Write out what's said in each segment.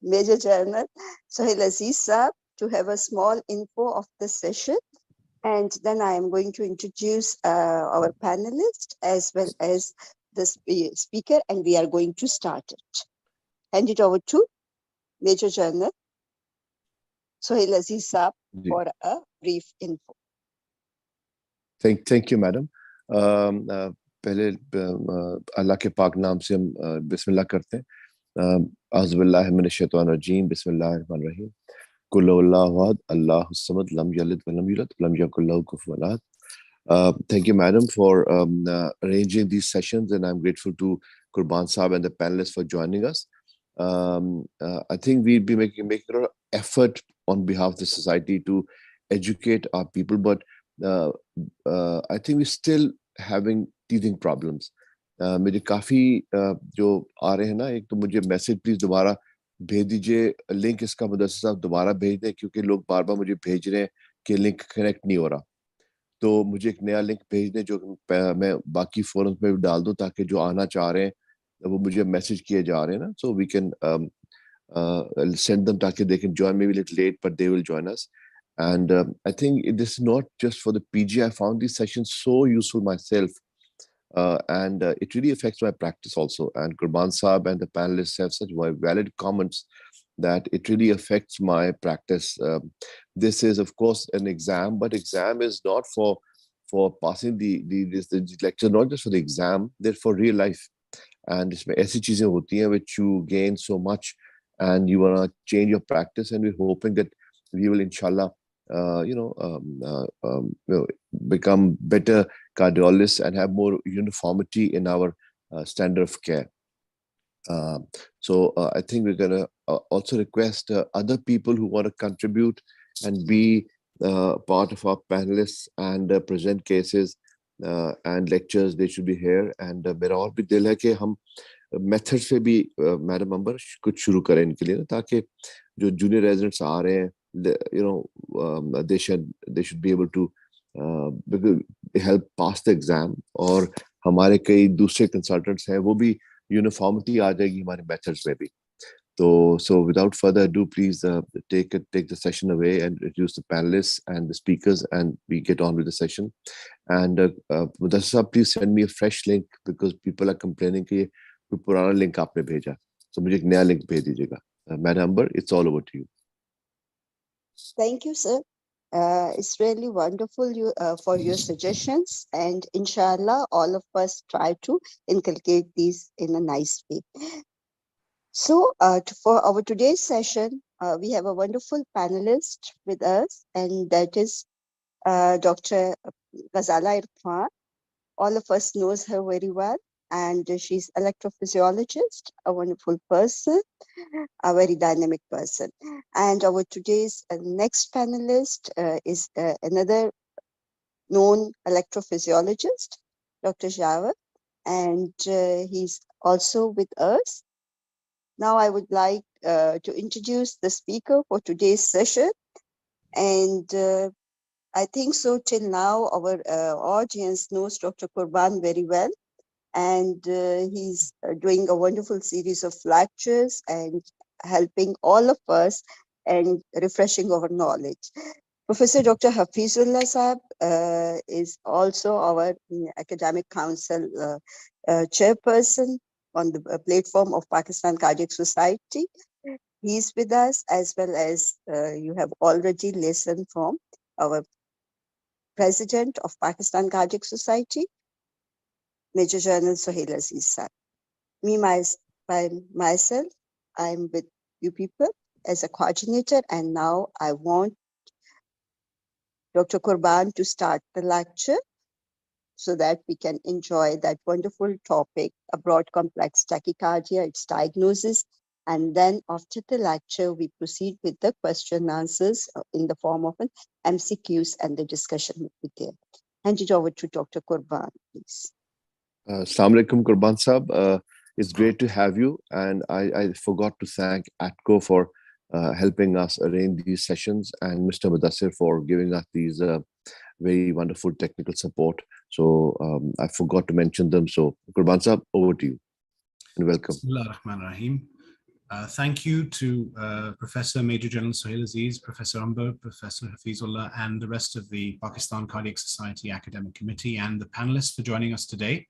Major General Sohail Aziz Saab to have a small info of the session. And then I am going to introduce our panelists as well as the speaker, and we are going to start it. Hand it over to Major General Sohail Aziz Saab for a brief info. Thank you, Madam. पहले अल्लाह के पाक नाम से हम बिस्मिल्लाह करते हैं. आज़बिल्लाहि मिनश शैतानिर रजीम, बिस्मिल्लाहिर रहमानिर रहीम. कुल हुवल्लाहु अहद, अल्लाहुस Samad, lump यलिद व लम यूलद व लम यकुल लहू कुफुवन ahad. Thank you, Madam, for arranging these sessions, and I'm grateful to Qurban Saab and the panelists for joining us. I think we'll be making an effort on behalf of the society to educate our people, but I think we're still having teething problems. मुझे काफ़ी जो आ रहे हैं ना, एक तो मुझे message please दोबारा भेज दीजिए, लिंक इसका मुदस्सिर साहब दोबारा भेज दें, क्योंकि लोग बार बार मुझे भेज रहे हैं कि लिंक कनेक्ट नहीं हो रहा. तो मुझे एक नया लिंक भेज दें जो मैं बाकी फोरम्स में भी डाल दूं, ताकि जो आना चाह रहे हैं वो मुझे मैसेज किए जा रहे हैं ना, so we can send them, ताकि they can join, maybe a little late but they will join us. And I think this is not just for the PG. I found these sessions so useful myself, and it really affects my practice also. And Qurban Saab and the panelists have such valid comments that it really affects my practice. This is, of course, an exam, but exam is not for passing the lecture, not just for the exam, they're for real life. And इसमें ऐसी चीजें होती हैं which you gain so much, and you want to change your practice, and we're hoping that we will, inshallah, become better cardiologists and have more uniformity in our standard of care. So I think we're going to also request other people who want to contribute and be part of our panelists and present cases and lectures. They should be here. And मेरा और भी दिल है कि हम methods पे भी madam अंबर कुछ शुरू करें इनके लिए, ताकि जो junior residents आ रहे हैं, they should be able to help pass the exam. और हमारे कई दूसरे consultants हैं, वो भी uniformity आ जाएगी हमारे methods में भी. So without further ado, please take the session away and introduce the panelists and the speakers, and we get on with the session. And Mudassir, please send me a fresh link, because people are complaining कि कोई पुराना link आपने भेजा. So मुझे एक नया link भेज दीजिएगा. Madam Amber, it's all over to you. Thank you, sir. It's really wonderful for your suggestions, and inshallah, all of us try to inculcate these in a nice way. So for our today's session, we have a wonderful panelist with us, and that is Dr. Ghazala Irfan. All of us knows her very well, and she's electrophysiologist, a wonderful person, a very dynamic person. And our today's next panelist is another known electrophysiologist, Dr. Jawad, and he's also with us. Now I would like to introduce the speaker for today's session. And I think so till now our audience knows Dr. Qurban very well. And he's doing a wonderful series of lectures and helping all of us and refreshing our knowledge. Professor Dr. Hafizullah Saab is also our academic council chairperson on the platform of Pakistan Cardiac Society. He's with us, as well as you have already listened from our president of Pakistan Cardiac Society, Major General Sohail Aziz Saab. By myself, I'm with you people as a coordinator, and now I want Dr. Qurban to start the lecture so that we can enjoy that wonderful topic, a broad complex tachycardia, its diagnosis. And then after the lecture, we proceed with the question and answers in the form of an MCQs, and the discussion will be there. Hand it over to Dr. Qurban, please. Assalamu alaikum, Qurban Saab. It's great to have you. And I forgot to thank ATCO for helping us arrange these sessions, and Mr. Mudassir for giving us these very wonderful technical support. So I forgot to mention them. So Qurban Saab, over to you and welcome. Bismillah ar-Rahman ar-Rahim. Thank you to Professor Major General Sohail Aziz, Professor Umber, Professor Hafizullah, and the rest of the Pakistan Cardiac Society Academic Committee and the panelists for joining us today.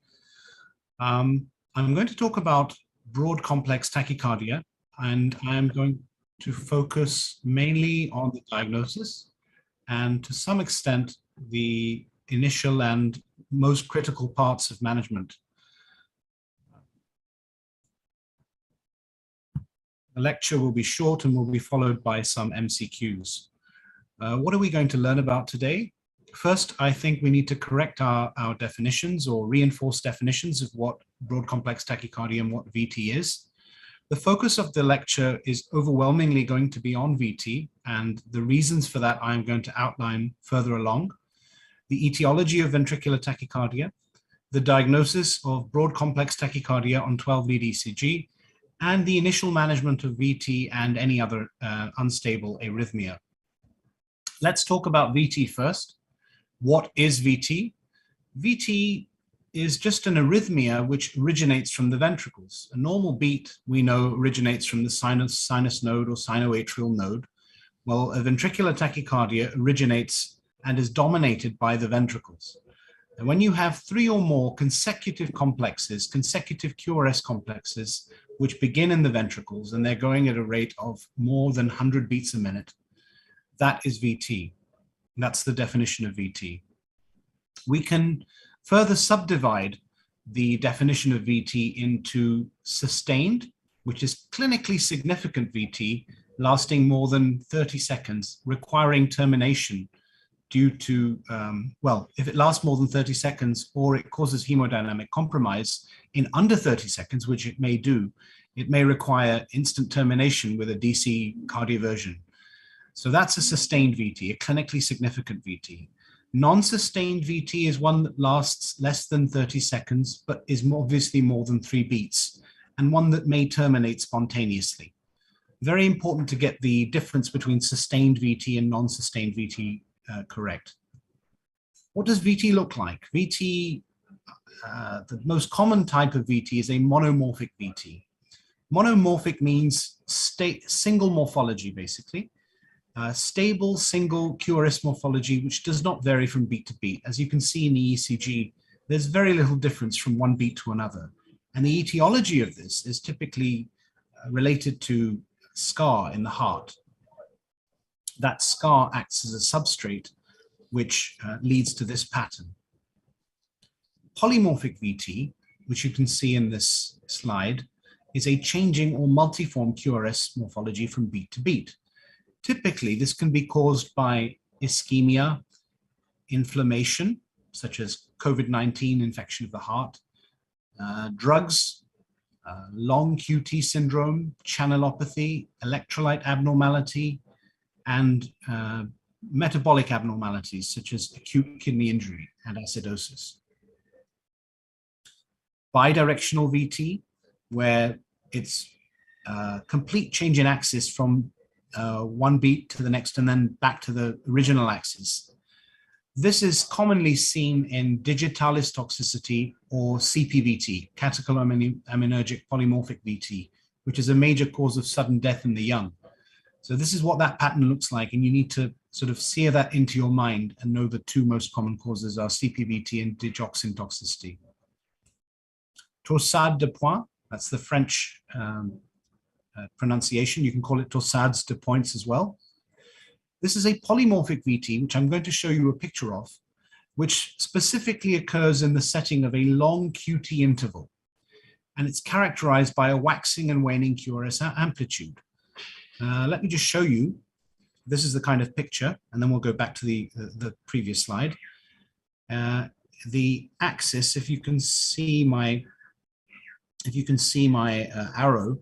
I'm going to talk about broad complex tachycardia, and I'm going to focus mainly on the diagnosis and to some extent the initial and most critical parts of management. The lecture will be short and will be followed by some MCQs. What are we going to learn about today? First, I think we need to correct our definitions or reinforce definitions of what broad complex tachycardia and what VT is. The focus of the lecture is overwhelmingly going to be on VT, and the reasons for that I'm going to outline further along. The etiology of ventricular tachycardia, the diagnosis of broad complex tachycardia on 12-lead ECG, and the initial management of VT and any other unstable arrhythmia. Let's talk about VT first. What is VT? VT is just an arrhythmia which originates from the ventricles. A normal beat, we know, originates from the sinus node or sinoatrial node. Well, a ventricular tachycardia originates and is dominated by the ventricles. And when you have 3 or more consecutive complexes, consecutive QRS complexes, which begin in the ventricles and they're going at a rate of more than 100 beats a minute, that is VT. That's the definition of VT. We can further subdivide the definition of VT into sustained, which is clinically significant VT, lasting more than 30 seconds, requiring termination due to, well, if it lasts more than 30 seconds or it causes hemodynamic compromise in under 30 seconds, which it may do, it may require instant termination with a DC cardioversion. So that's a sustained VT, a clinically significant VT. Non-sustained VT is one that lasts less than 30 seconds, but is obviously more than 3 beats, and one that may terminate spontaneously. Very important to get the difference between sustained VT and non-sustained VT correct. What does VT look like? VT, the most common type of VT is a monomorphic VT. Monomorphic means single morphology, basically. Stable single QRS morphology, which does not vary from beat to beat. As you can see in the ECG, there's very little difference from one beat to another. And the etiology of this is typically related to scar in the heart. That scar acts as a substrate, which leads to this pattern. Polymorphic VT, which you can see in this slide, is a changing or multiform QRS morphology from beat to beat. Typically, this can be caused by ischemia, inflammation, such as COVID-19 infection of the heart, drugs, long QT syndrome, channelopathy, electrolyte abnormality, and metabolic abnormalities, such as acute kidney injury and acidosis. Bidirectional VT, where it's complete change in axis from one beat to the next and then back to the original axis. This is commonly seen in digitalis toxicity or CPVT, catechol-aminergic polymorphic VT, which is a major cause of sudden death in the young. So this is what that pattern looks like, and you need to sort of sear that into your mind and know the 2 most common causes are CPVT and digoxin toxicity. Torsades de points, that's the French pronunciation. You can call it torsades de points as well. This is a polymorphic VT, which I'm going to show you a picture of, which specifically occurs in the setting of a long QT interval. And it's characterized by a waxing and waning QRS amplitude. Let me just show you. This is the kind of picture, and then we'll go back to the previous slide. The axis, if you can see my arrow,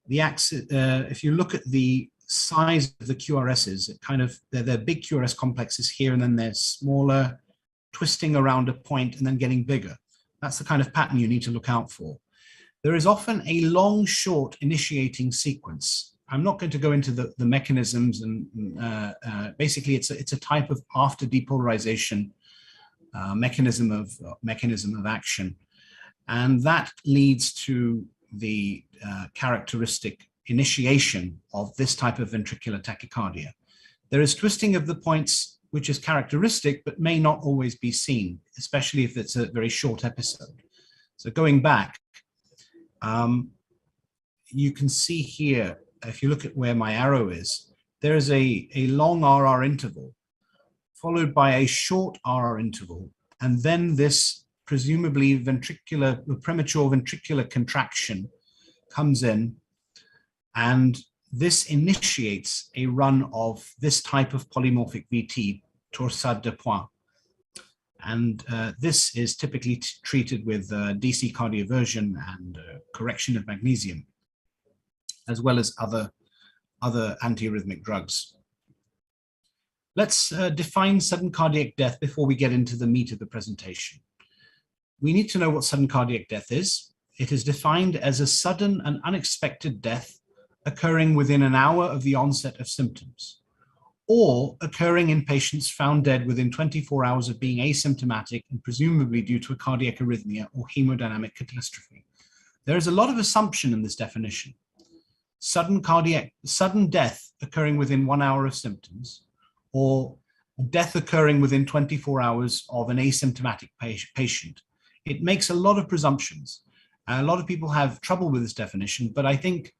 the axis, if you look at the size of the QRSs, it kind of, they're big QRS complexes here, and then they're smaller, twisting around a point and then getting bigger. That's the kind of pattern you need to look out for. There is often a long, short initiating sequence. I'm not going to go into the mechanisms, and basically it's a type of after depolarization mechanism of action, and that leads to the characteristic initiation of this type of ventricular tachycardia. There is twisting of the points which is characteristic but may not always be seen, especially if it's a very short episode. So going back, you can see here, if you look at where my arrow is, there is a long RR interval followed by a short RR interval, and then this presumably premature ventricular contraction comes in, and this initiates a run of this type of polymorphic VT, torsade de pointe. And this is typically treated with DC cardioversion and correction of magnesium, as well as other antiarrhythmic drugs. Let's define sudden cardiac death before we get into the meat of the presentation. We need to know what sudden cardiac death is. It is defined as a sudden and unexpected death occurring within an hour of the onset of symptoms, or occurring in patients found dead within 24 hours of being asymptomatic and presumably due to a cardiac arrhythmia or hemodynamic catastrophe. There is a lot of assumption in this definition. Sudden death occurring within 1 hour of symptoms, or death occurring within 24 hours of an asymptomatic patient. It makes a lot of presumptions. A lot of people have trouble with this definition, but I think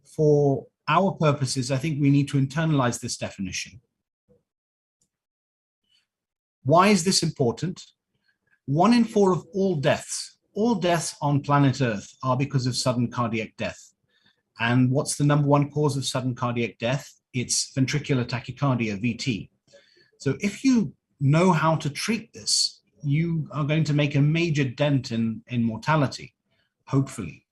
for our purposes, I think we need to internalize this definition. Why is this important? 1 in 4 of all deaths on planet Earth are because of sudden cardiac death. And what's the #1 cause of sudden cardiac death? It's ventricular tachycardia, VT. So if you know how to treat this, you are going to make a major dent in mortality, hopefully.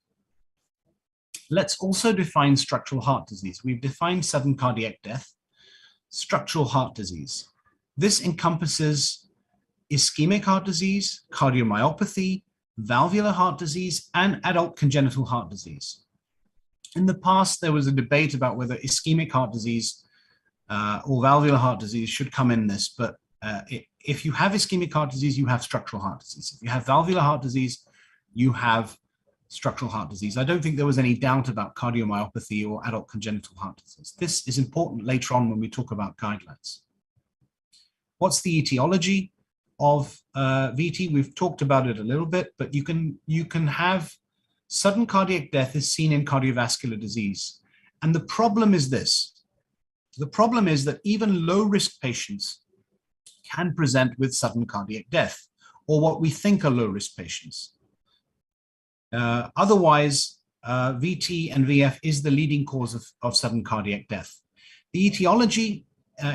Let's also define structural heart disease. We've defined sudden cardiac death, structural heart disease. This encompasses ischemic heart disease, cardiomyopathy, valvular heart disease, and adult congenital heart disease. In the past, there was a debate about whether ischemic heart disease or valvular heart disease should come in this, but if you have ischemic heart disease, you have structural heart disease. If you have valvular heart disease, you have structural heart disease. I don't think there was any doubt about cardiomyopathy or adult congenital heart disease. This is important later on when we talk about guidelines. What's the etiology of VT? We've talked about it a little bit, but you can have sudden cardiac death is seen in cardiovascular disease. And the problem is this. The problem is that even low-risk patients can present with sudden cardiac death, or what we think are low-risk patients. Otherwise, VT and VF is the leading cause of sudden cardiac death. The etiology,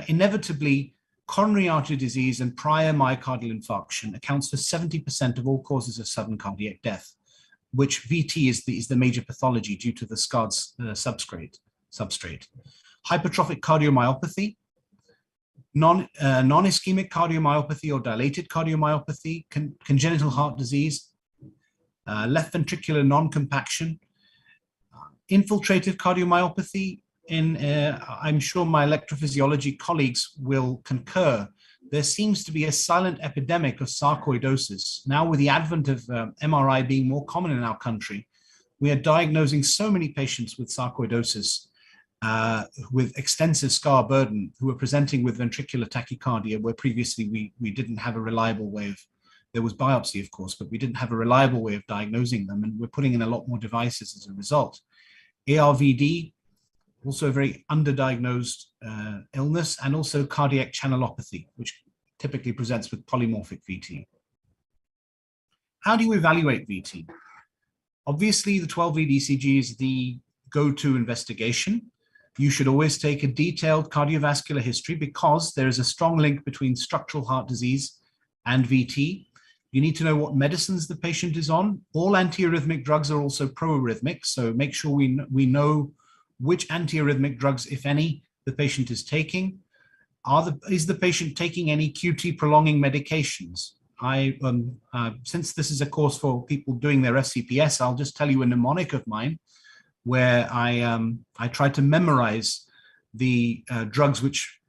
inevitably, coronary artery disease and prior myocardial infarction accounts for 70% of all causes of sudden cardiac death, which VT is the major pathology due to the scarred substrate. Hypertrophic cardiomyopathy, non-ischemic cardiomyopathy or dilated cardiomyopathy, congenital heart disease, left ventricular non-compaction, infiltrative cardiomyopathy. I'm sure my electrophysiology colleagues will concur. There seems to be a silent epidemic of sarcoidosis. Now, with the advent of MRI being more common in our country, we are diagnosing so many patients with sarcoidosis with extensive scar burden who are presenting with ventricular tachycardia, where previously we didn't have a reliable way of, there was biopsy, of course, but we didn't have a reliable way of diagnosing them, and we're putting in a lot more devices as a result. ARVD, also a very underdiagnosed illness, and also cardiac channelopathy, which typically presents with polymorphic VT. How do you evaluate VT? Obviously, the 12-lead ECG is the go-to investigation. You should always take a detailed cardiovascular history because there is a strong link between structural heart disease and VT. You need to know what medicines the patient is on. All antiarrhythmic drugs are also proarrhythmic, so make sure we know which antiarrhythmic drugs, if any, the patient is taking. Is the patient taking any QT prolonging medications? Since this is a course for people doing their FCPS, I'll just tell you a mnemonic of mine where I tried to memorize the drugs which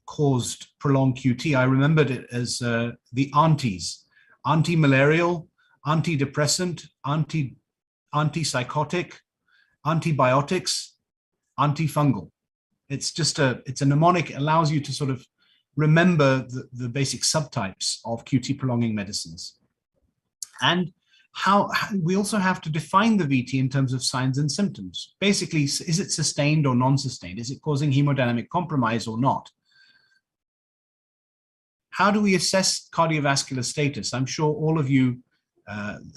caused prolonged QT. I remembered it as the aunties: anti-malarial, antidepressant, antipsychotic, antibiotics, antifungal. It's a mnemonic. It allows you to sort of remember the basic subtypes of QT prolonging medicines. And we also have to define the VT in terms of signs and symptoms. Basically, is it sustained or non-sustained? Is it causing hemodynamic compromise or not? How do we assess cardiovascular status? I'm sure all of you,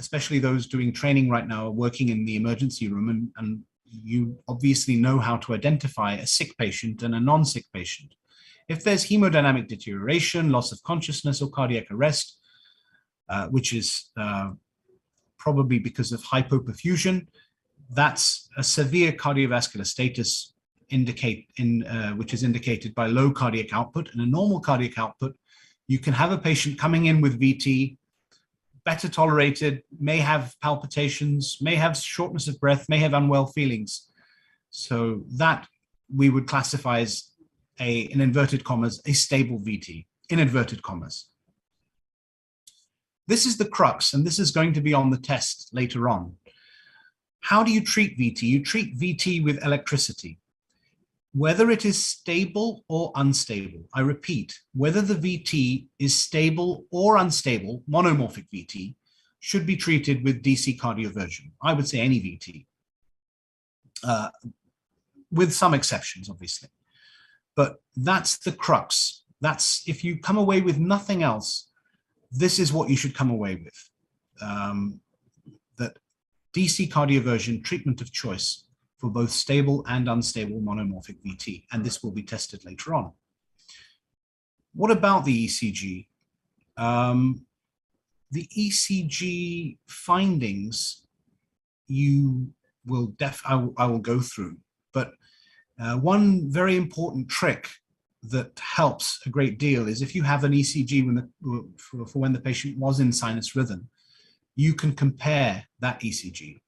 especially those doing training right now, are working in the emergency room, and you obviously know how to identify a sick patient and a non-sick patient. If there's hemodynamic deterioration, loss of consciousness, or cardiac arrest, which is probably because of hypoperfusion, that's a severe cardiovascular status which is indicated by low cardiac output. And a normal cardiac output, you can have a patient coming in with VT, better tolerated, may have palpitations, may have shortness of breath, may have unwell feelings. So that we would classify as in inverted commas, a stable VT, in inverted commas. This is the crux, and this is going to be on the test later on. How do you treat VT? You treat VT with electricity. Whether it is stable or unstable, I repeat, whether the VT is stable or unstable, monomorphic VT, should be treated with DC cardioversion. I would say any VT, with some exceptions, obviously. But that's the crux. That's, if you come away with nothing else, this is what you should come away with. That DC cardioversion, treatment of choice for both stable and unstable monomorphic VT, and this will be tested later on. What about the ECG? The ECG findings I will go through, but one very important trick that helps a great deal is if you have an ECG for when the patient was in sinus rhythm, you can compare that ECG.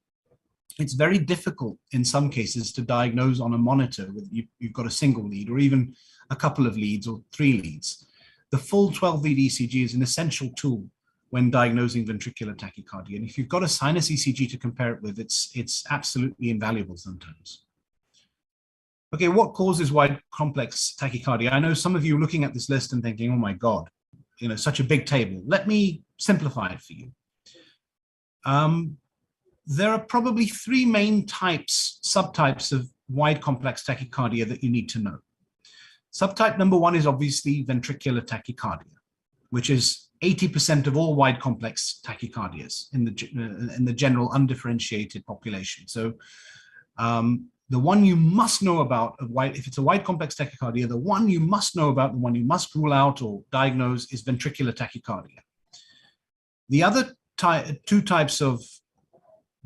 It's very difficult in some cases to diagnose on a monitor with you've got a single lead or even a couple of leads or 3 leads. The full 12-lead ECG is an essential tool when diagnosing ventricular tachycardia. And if you've got a sinus ECG to compare it with, it's absolutely invaluable sometimes. Okay, what causes wide complex tachycardia? I know some of you are looking at this list and thinking, oh my God, such a big table. Let me simplify it for you. There are probably 3 main subtypes of wide complex tachycardia that you need to know. Subtype number 1 is obviously ventricular tachycardia, which is 80% of all wide complex tachycardias in the general undifferentiated population. So the one you must know about, if it's a wide complex tachycardia, the one you must know about, the one you must rule out or diagnose is ventricular tachycardia. The other 2 types of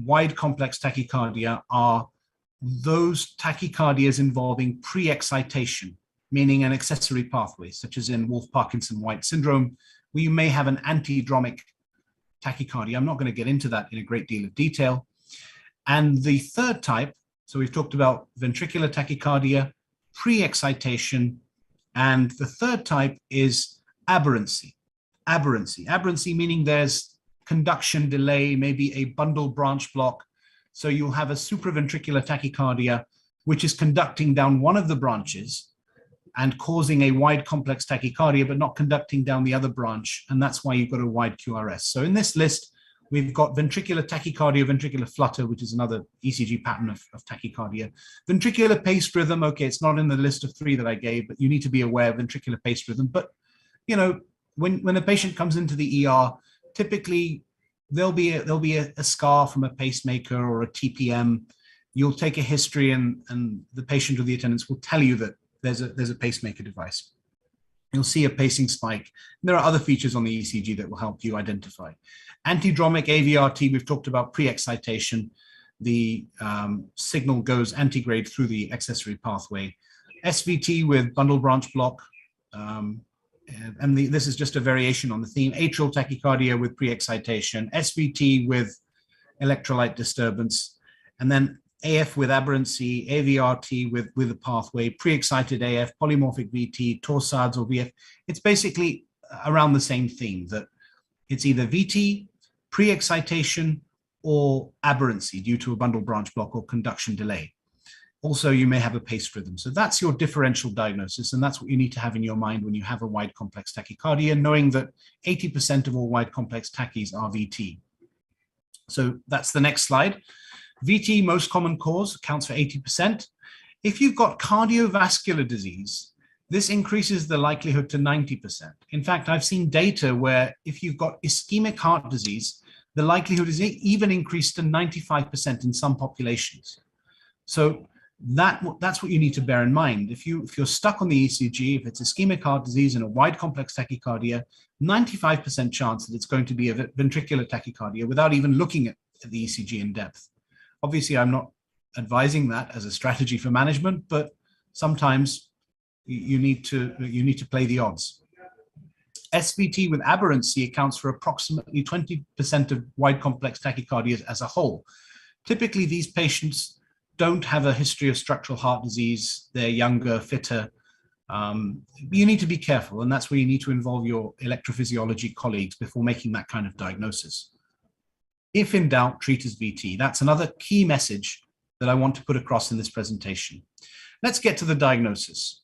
wide complex tachycardia are those tachycardias involving pre-excitation, meaning an accessory pathway, such as in Wolff-Parkinson-White syndrome, where you may have an antidromic tachycardia. I'm not going to get into that in a great deal of detail. And the third type, so we've talked about ventricular tachycardia, pre-excitation, and the third type is aberrancy. Aberrancy meaning there's conduction delay, maybe a bundle branch block. So you'll have a supraventricular tachycardia, which is conducting down one of the branches and causing a wide complex tachycardia, but not conducting down the other branch. And that's why you've got a wide QRS. So in this list, we've got ventricular tachycardia, ventricular flutter, which is another ECG pattern of tachycardia. Ventricular paced rhythm, okay, it's not in the list of 3 that I gave, but you need to be aware of ventricular paced rhythm. But, when a patient comes into the ER, typically there'll be a scar from a pacemaker or a TPM. You'll take a history and the patient or the attendants will tell you that there's a pacemaker device. You'll see a pacing spike. There are other features on the ECG that will help you identify. Antidromic AVRT, we've talked about pre-excitation. The signal goes antigrade through the accessory pathway. SVT with bundle branch block. This is just a variation on the theme. Atrial tachycardia with pre-excitation. SVT with electrolyte disturbance. And then AF with aberrancy, AVRT with a pathway, pre-excited AF, polymorphic VT, torsades or VF. It's basically around the same theme, that it's either VT, pre-excitation, or aberrancy due to a bundle branch block or conduction delay. Also, you may have a paced rhythm. So that's your differential diagnosis, and that's what you need to have in your mind when you have a wide complex tachycardia, knowing that 80% of all wide complex tachys are VT. So that's the next slide. VT, most common cause, accounts for 80%. If you've got cardiovascular disease, this increases the likelihood to 90%. In fact, I've seen data where if you've got ischemic heart disease, the likelihood is even increased to 95% in some populations. So that's what you need to bear in mind. If you're stuck on the ECG, if it's ischemic heart disease and a wide complex tachycardia, 95% chance that it's going to be a ventricular tachycardia without even looking at the ECG in depth. Obviously, I'm not advising that as a strategy for management, but sometimes you need to play the odds. SVT with aberrancy accounts for approximately 20% of wide complex tachycardias as a whole. Typically, these patients don't have a history of structural heart disease. They're younger, fitter. You need to be careful, and that's where you need to involve your electrophysiology colleagues before making that kind of diagnosis. If in doubt, treat as VT. That's another key message that I want to put across in this presentation. Let's get to the diagnosis.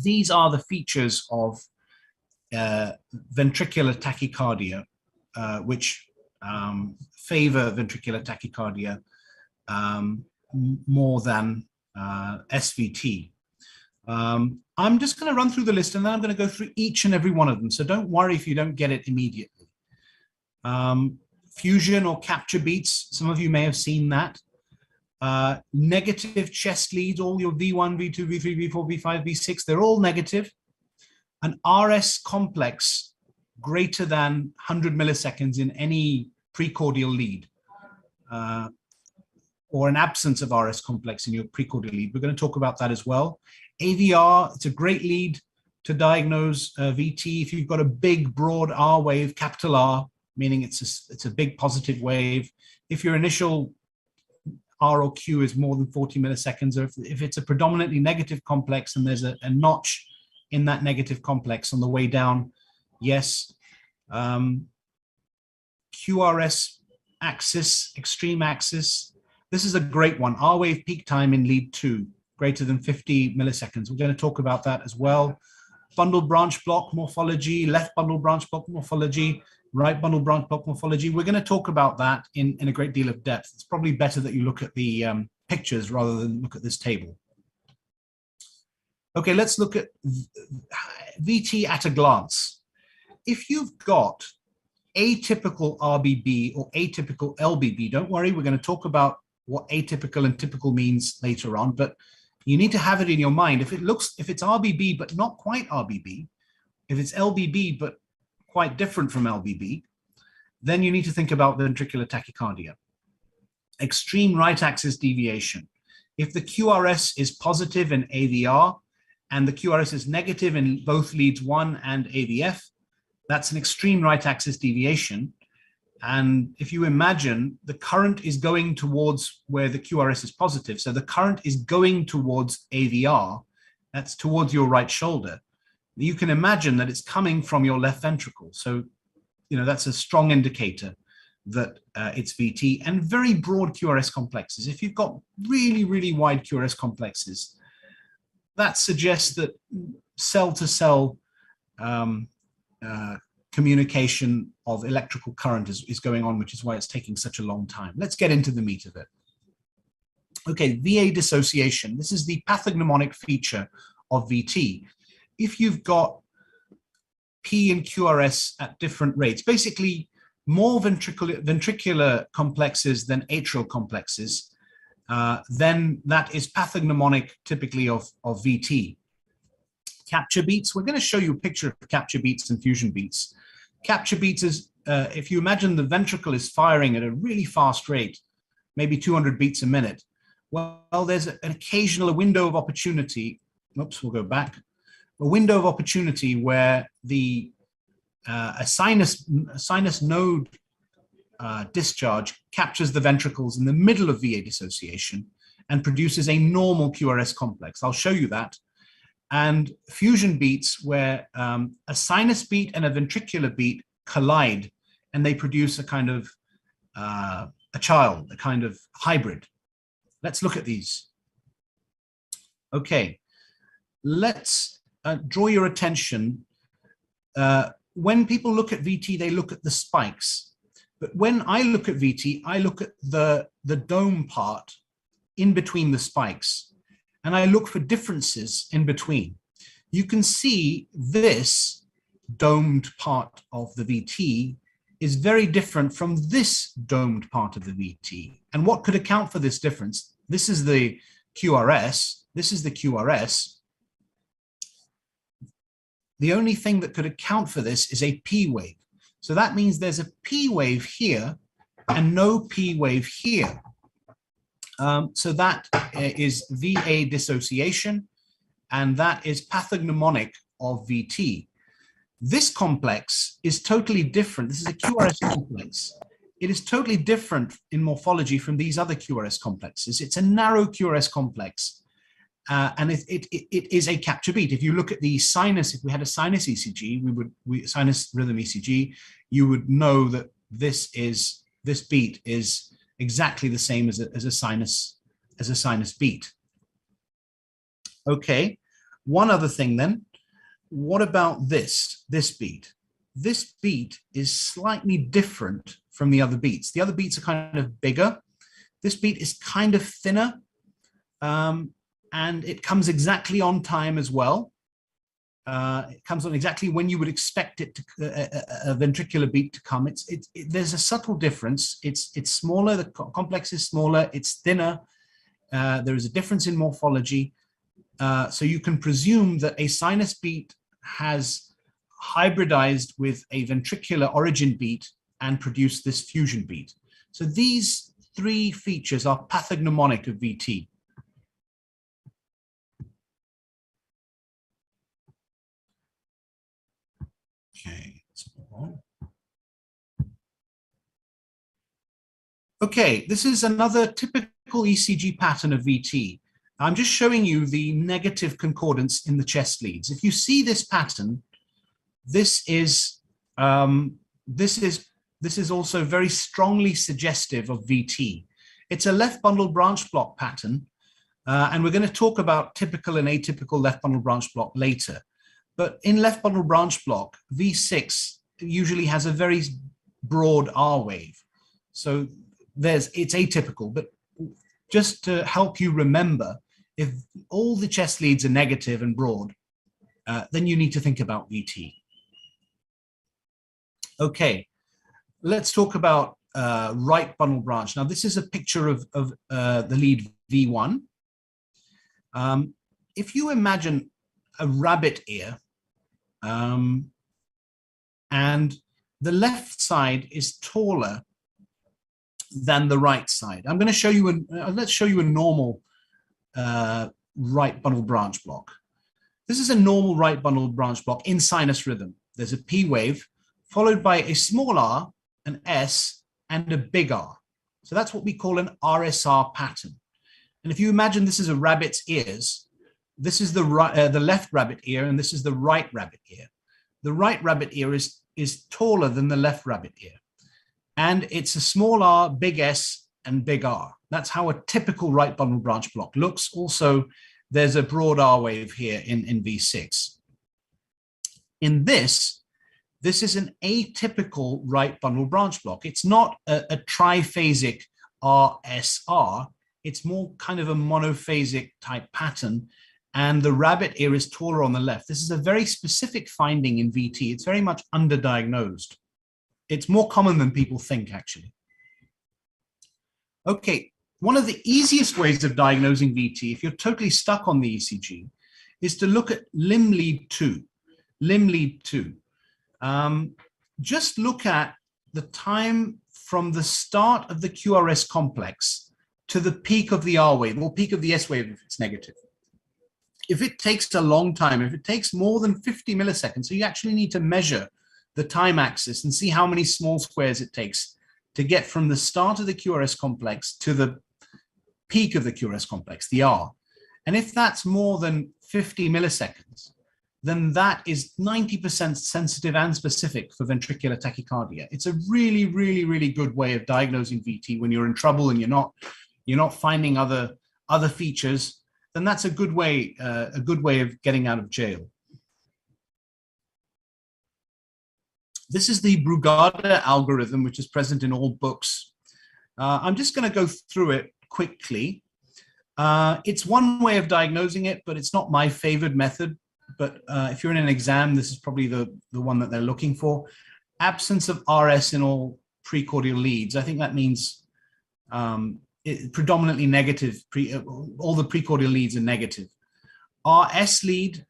These are the features of ventricular tachycardia, which favor ventricular tachycardia more than SVT. I'm just going to run through the list, and then I'm going to go through each and every one of them. So don't worry if you don't get it immediately. Fusion or capture beats, some of you may have seen that. Negative chest leads, all your V1, V2, V3, V4, V5, V6, they're all negative. An RS complex greater than 100 milliseconds in any precordial lead, or an absence of RS complex in your precordial lead. We're going to talk about that as well. AVR, it's a great lead to diagnose VT. If you've got a big, broad R wave, capital R, meaning it's a big positive wave. If your initial R or Q is more than 40 milliseconds, or if it's a predominantly negative complex and there's a notch in that negative complex on the way down, yes. QRS axis, extreme axis. This is a great one. R wave peak time in lead 2, greater than 50 milliseconds. We're going to talk about that as well. Bundle branch block morphology, left bundle branch block morphology, right bundle branch block morphology. We're going to talk about that in a great deal of depth. It's probably better that you look at the pictures rather than look at this table. Okay, let's look at VT at a glance. If you've got atypical RBB or atypical LBB, don't worry, we're going to talk about what atypical and typical means later on, but you need to have it in your mind. If it's RBB but not quite RBB, if it's LBB but quite different from LBB, then you need to think about ventricular tachycardia. Extreme right axis deviation. If the QRS is positive in AVR and the QRS is negative in both leads 1 and AVF, that's an extreme right axis deviation. And if you imagine the current is going towards where the QRS is positive, so the current is going towards AVR, that's towards your right shoulder, you can imagine that it's coming from your left ventricle. So, you know, that's a strong indicator that it's VT. And very broad QRS complexes. If you've got really, really wide QRS complexes, that suggests that cell-to-cell communication of electrical current is going on, which is why it's taking such a long time. Let's get into the meat of it. Okay, VA dissociation. This is the pathognomonic feature of VT. If you've got P and QRS at different rates, basically more ventricular complexes than atrial complexes, then that is pathognomonic typically of VT. Capture beats, we're going to show you a picture of capture beats and fusion beats. Capture beats is, if you imagine the ventricle is firing at a really fast rate, maybe 200 beats a minute. Well, there's an occasional window of opportunity. Oops, we'll go back. A window of opportunity where a sinus node discharge captures the ventricles in the middle of VA dissociation and produces a normal QRS complex. I'll show you that. And fusion beats where a sinus beat and a ventricular beat collide and they produce a kind of a child, a kind of hybrid. Let's look at these. Okay, let's draw your attention. When people look at VT, they look at the spikes. But when I look at VT, I look at the dome part in between the spikes, and I look for differences in between. You can see this domed part of the VT is very different from this domed part of the VT. And what could account for this difference? This is the QRS. This is the QRS. The only thing that could account for this is a P wave. So that means there's a P wave here and no P wave here. So that is VA dissociation, and that is pathognomonic of VT. This complex is totally different. This is a QRS complex. It is totally different in morphology from these other QRS complexes. It's a narrow QRS complex, and it is a capture beat. If you look at the sinus, if we had a sinus ECG, sinus rhythm ECG, you would know that this beat is exactly the same as a sinus beat. Okay, one other thing then. What about this beat? This beat is slightly different from the other beats. The other beats are kind of bigger. This beat is kind of thinner, and it comes exactly on time as well. It comes on exactly when you would expect it to, a ventricular beat to come. There's a subtle difference. It's smaller, the complex is smaller, it's thinner. There is a difference in morphology. So you can presume that a sinus beat has hybridized with a ventricular origin beat and produced this fusion beat. So these three features are pathognomonic of VT. Okay, let's move on. Okay, this is another typical ECG pattern of VT. I'm just showing you the negative concordance in the chest leads. If you see this pattern, this is also very strongly suggestive of VT. It's a left bundle branch block pattern, and we're going to talk about typical and atypical left bundle branch block later. But in left bundle branch block, V6 usually has a very broad R wave. So it's atypical, but just to help you remember, if all the chest leads are negative and broad, then you need to think about VT. Okay, let's talk about right bundle branch. Now, this is a picture of the lead V1. If you imagine a rabbit ear, and the left side is taller than the right side. I'm going to show you, let's show you a normal right bundle branch block. This is a normal right bundle branch block in sinus rhythm. There's a P wave followed by a small r, an S, and a big R. So that's what we call an RSR pattern. And if you imagine this is a rabbit's ears, this is the left rabbit ear, and this is the right rabbit ear. The right rabbit ear is taller than the left rabbit ear. And it's a small r, big S, and big R. That's how a typical right bundle branch block looks. Also, there's a broad R wave here in V6. In this is an atypical right bundle branch block. It's not a triphasic RSR. It's more kind of a monophasic type pattern. And the rabbit ear is taller on the left. This is a very specific finding in VT. It's very much underdiagnosed. It's more common than people think, actually. Okay, one of the easiest ways of diagnosing VT, if you're totally stuck on the ECG, is to look at limb lead 2. Limb lead 2. Just look at the time from the start of the QRS complex to the peak of the R wave, or peak of the S wave if it's negative. If it takes a long time, if it takes more than 50 milliseconds, so you actually need to measure the time axis and see how many small squares it takes to get from the start of the QRS complex to the peak of the QRS complex, the R. And if that's more than 50 milliseconds, then that is 90% sensitive and specific for ventricular tachycardia. It's a really, really, really good way of diagnosing VT when you're in trouble and you're not finding other features. Then that's a good way of getting out of jail. This is the Brugada algorithm, which is present in all books. I'm just going to go through it quickly. It's one way of diagnosing it, but it's not my favored method. But if you're in an exam, this is probably the one that they're looking for. Absence of RS in all precordial leads. I think that means predominantly negative. All the precordial leads are negative. RS lead,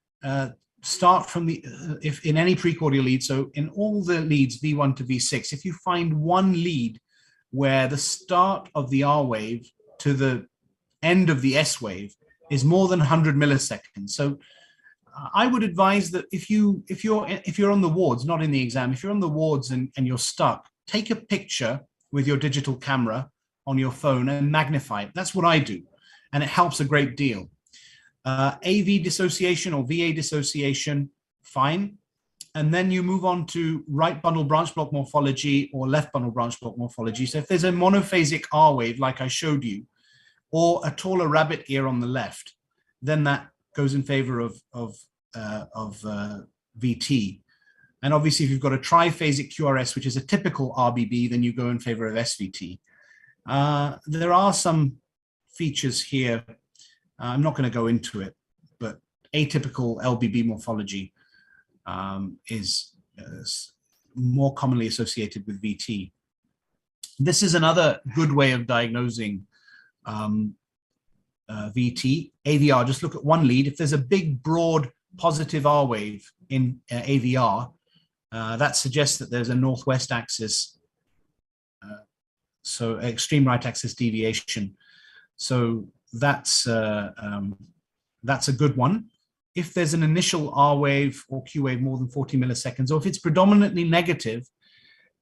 start from the, if in any precordial lead, so in all the leads, V1 to V6, if you find one lead where the start of the R wave to the end of the S wave is more than 100 milliseconds. So I would advise that if you're on the wards, not in the exam, if you're on the wards and you're stuck, take a picture with your digital camera on your phone and magnify it. That's what I do, and it helps a great deal. AV dissociation or VA dissociation, fine. And then you move on to right bundle branch block morphology or left bundle branch block morphology. So if there's a monophasic R wave, like I showed you, or a taller rabbit ear on the left, then that goes in favor of VT. And obviously, if you've got a triphasic QRS, which is a typical RBB, then you go in favor of SVT. There are some features here. I'm not going to go into it, but atypical LBB morphology is more commonly associated with VT. This is another good way of diagnosing VT. AVR, just look at one lead. If there's a big, broad, positive R wave in AVR, that suggests that there's a northwest axis, so extreme right axis deviation. So that's a good one. If there's an initial R wave or Q wave more than 40 milliseconds, or if it's predominantly negative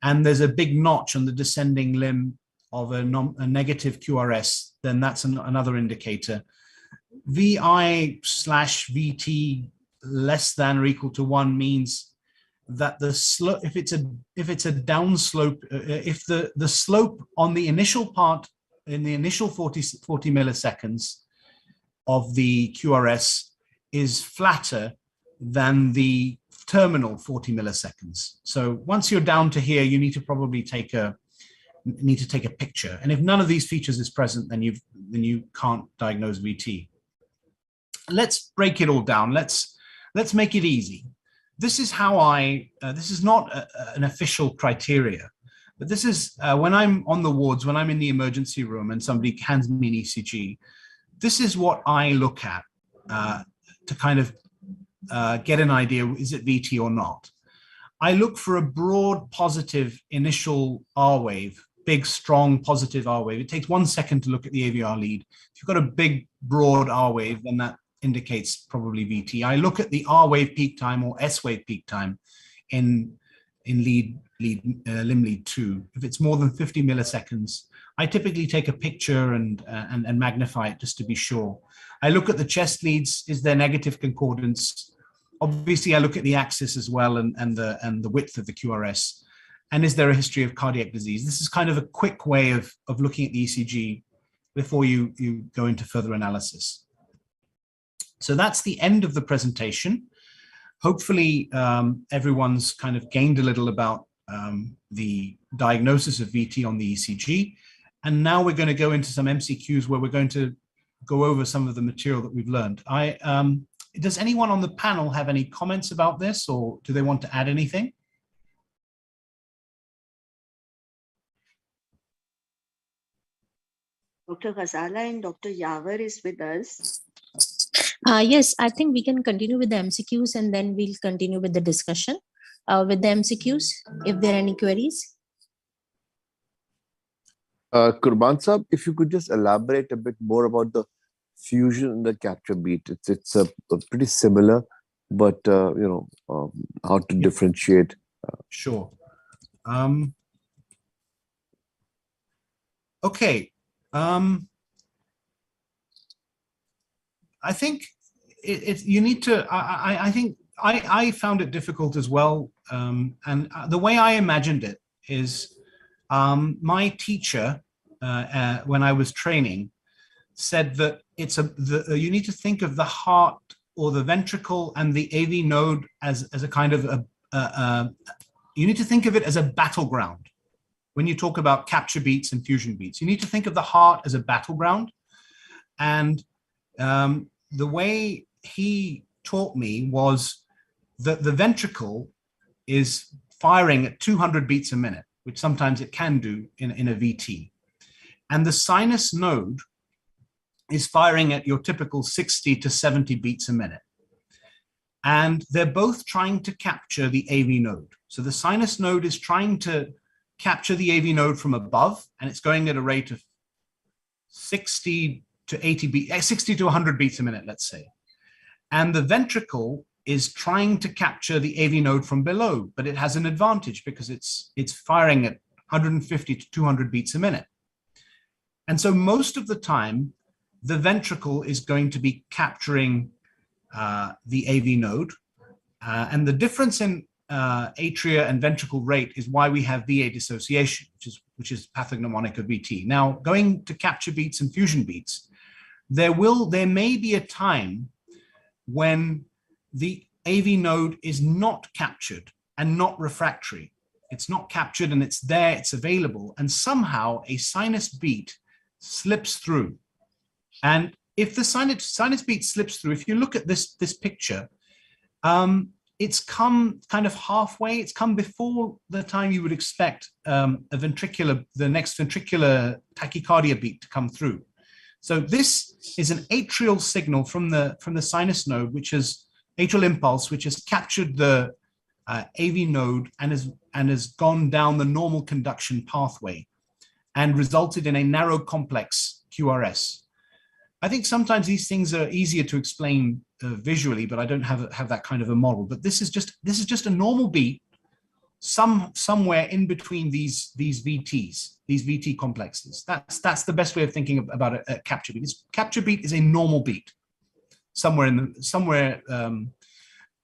and there's a big notch on the descending limb of a negative QRS, then that's another indicator. VI/VT less than or equal to 1 means that the slope, if it's a downslope, if the slope on the initial part in the initial 40 milliseconds of the QRS is flatter than the terminal 40 milliseconds. So once you're down to here, you need to probably take a picture. And if none of these features is present, then you can't diagnose VT. Let's break it all down. Let's make it easy. This is how this is not an official criteria, but this is when I'm on the wards, when I'm in the emergency room and somebody hands me an ECG, this is what I look at to kind of get an idea, is it VT or not? I look for a broad positive initial R wave, big, strong positive R wave. It takes 1 second to look at the AVR lead. If you've got a big, broad R wave, then that indicates probably VT. I look at the R wave peak time or S wave peak time in limb lead 2. If it's more than 50 milliseconds, I typically take a picture and magnify it just to be sure. I look at the chest leads. Is there negative concordance? Obviously, I look at the axis as well and the width of the QRS. And is there a history of cardiac disease? This is kind of a quick way of looking at the ECG before you go into further analysis. So that's the end of the presentation. Hopefully, everyone's kind of gained a little about the diagnosis of VT on the ECG. And now we're going to go into some MCQs where we're going to go over some of the material that we've learned. Does anyone on the panel have any comments about this, or do they want to add anything? Dr. Ghazala and Dr. Yavar is with us. Yes, I think we can continue with the MCQs and then we'll continue with the discussion with the MCQs, if there are any queries. Qurban Sahab, if you could just elaborate a bit more about the fusion and the capture beat. It's a pretty similar, but how to differentiate. Sure. Okay. I think you need to. I think I found it difficult as well. And the way I imagined it is my teacher, when I was training, said that you need to think of the heart or the ventricle and the AV node as a kind of you need to think of it as a battleground. When you talk about capture beats and fusion beats, you need to think of the heart as a battleground. And the way he taught me was that the ventricle is firing at 200 beats a minute, which sometimes it can do in a VT. And the sinus node is firing at your typical 60 to 70 beats a minute. And they're both trying to capture the AV node. So the sinus node is trying to capture the AV node from above, and it's going at a rate of 60 to 80 beats, 60 to 100 beats a minute, let's say. And the ventricle is trying to capture the AV node from below, but it has an advantage because it's firing at 150 to 200 beats a minute. And so most of the time, the ventricle is going to be capturing the AV node. And the difference in atria and ventricle rate is why we have VA dissociation, which is pathognomonic of VT. Now, going to capture beats and fusion beats, there may be a time when the AV node is not captured and not refractory. It's not captured and it's there, it's available, and somehow a sinus beat slips through. And if the sinus beat slips through, if you look at this picture, it's come kind of halfway. It's come before the time you would expect the next ventricular tachycardia beat to come through. So this is an atrial signal from the sinus node, which is atrial impulse, which has captured the AV node and has gone down the normal conduction pathway and resulted in a narrow complex QRS. I think sometimes these things are easier to explain visually, but I don't have that kind of a model. But this is just a normal beat, somewhere in between these VTs, these VT complexes. That's the best way of thinking about a capture beat. Capture beat is a normal beat, and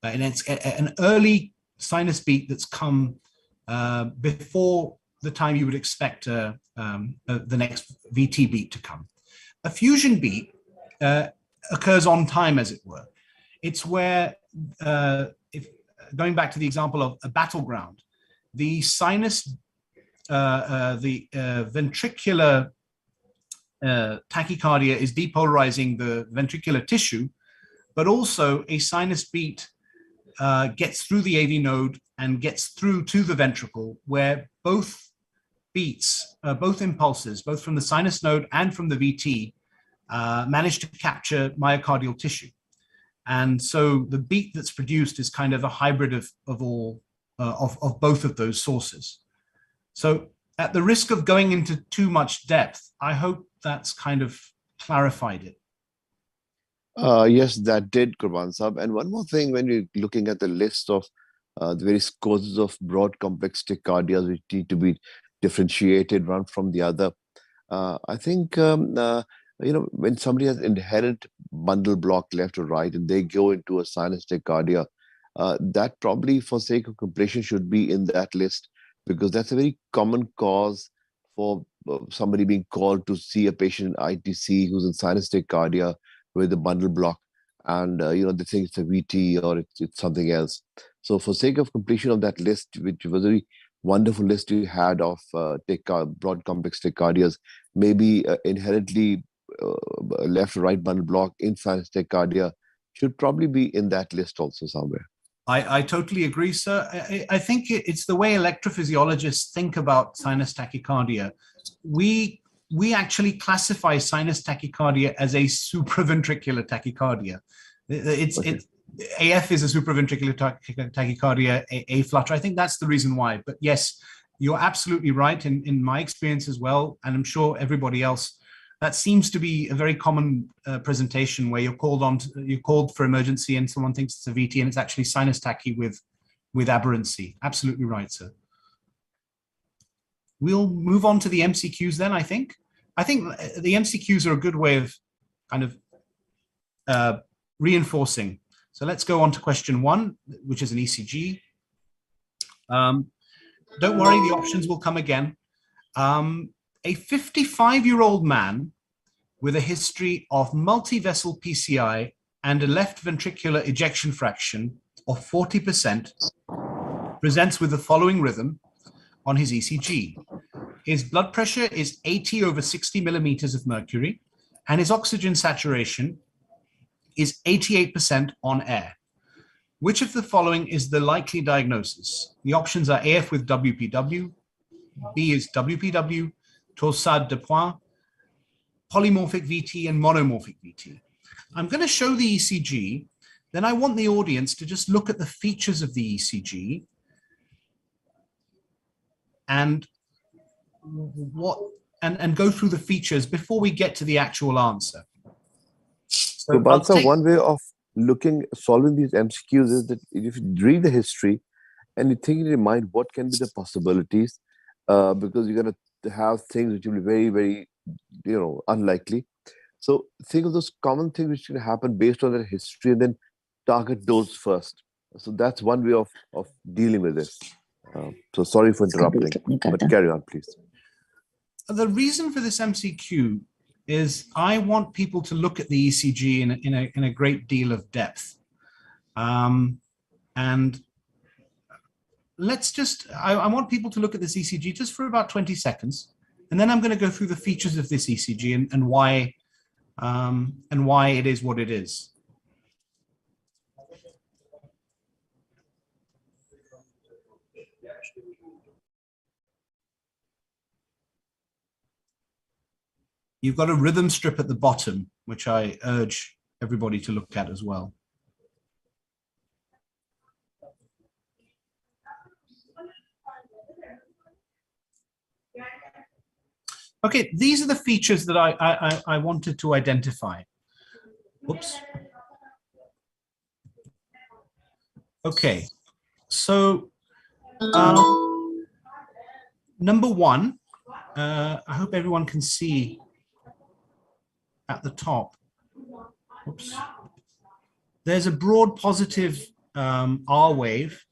it's an early sinus beat that's come before the time you would expect the next VT beat to come. A fusion beat occurs on time, as it were. It's where, going back to the example of a battleground, the sinus, the ventricular tachycardia is depolarizing the ventricular tissue, but also a sinus beat gets through the AV node and gets through to the ventricle, where both beats, both impulses, both from the sinus node and from the VT, manage to capture myocardial tissue. And so the beat that's produced is kind of a hybrid of both of those sources. So at the risk of going into too much depth, I hope that's kind of clarified it. Yes, that did, Qurban Sahab. And one more thing, when you're looking at the list of the various causes of broad complex tachycardia which need to be differentiated one from the other, I think when somebody has inherent bundle block left or right and they go into a sinus tachycardia, that probably, for sake of completion, should be in that list, because that's a very common cause for somebody being called to see a patient in ITC who's in sinus tachycardia with a bundle block, and they think it's a VT or it's something else. So for sake of completion of that list, which was a very wonderful list you had of broad complex tachycardias, maybe inherently left or right bundle block in sinus tachycardia should probably be in that list also somewhere. I totally agree, sir. I think it's the way electrophysiologists think about sinus tachycardia. We actually classify sinus tachycardia as a supraventricular tachycardia. AF is a supraventricular tachycardia, A flutter. I think that's the reason why. But yes, you're absolutely right. In my experience as well, and I'm sure everybody else, that seems to be a very common presentation where you're called for emergency and someone thinks it's a VT and it's actually sinus tachy with aberrancy. Absolutely right, sir. We'll move on to the MCQs then, I think. I think the MCQs are a good way of kind of reinforcing. So let's go on to question 1, which is an ECG. Don't worry, the options will come again. A 55-year-old man with a history of multi-vessel PCI and a left ventricular ejection fraction of 40% presents with the following rhythm on his ECG. His blood pressure is 80 over 60 millimeters of mercury, and his oxygen saturation is 88% on air. Which of the following is the likely diagnosis? The options are AF with WPW, B is WPW, torsade de points, polymorphic VT, and monomorphic VT. I'm going to show the ECG, then I want the audience to just look at the features of the ECG and go through the features before we get to the actual answer. So Balsa, one way of solving these MCQs is that if you read the history and you think in your mind what can be the possibilities, because you're going to have things which will be very, very, unlikely. So think of those common things which can happen based on their history and then target those first. So that's one way of dealing with this. So sorry for interrupting, but carry on, please. The reason for this MCQ is I want people to look at the ECG in a great deal of depth. And let's just, I want people to look at this ECG just for about 20 seconds. And then I'm going to go through the features of this ECG and why it is what it is. You've got a rhythm strip at the bottom, which I urge everybody to look at as well. Okay, these are the features that I wanted to identify. Oops. Okay, so number 1, I hope everyone can see at the top. Oops. There's a broad positive R wave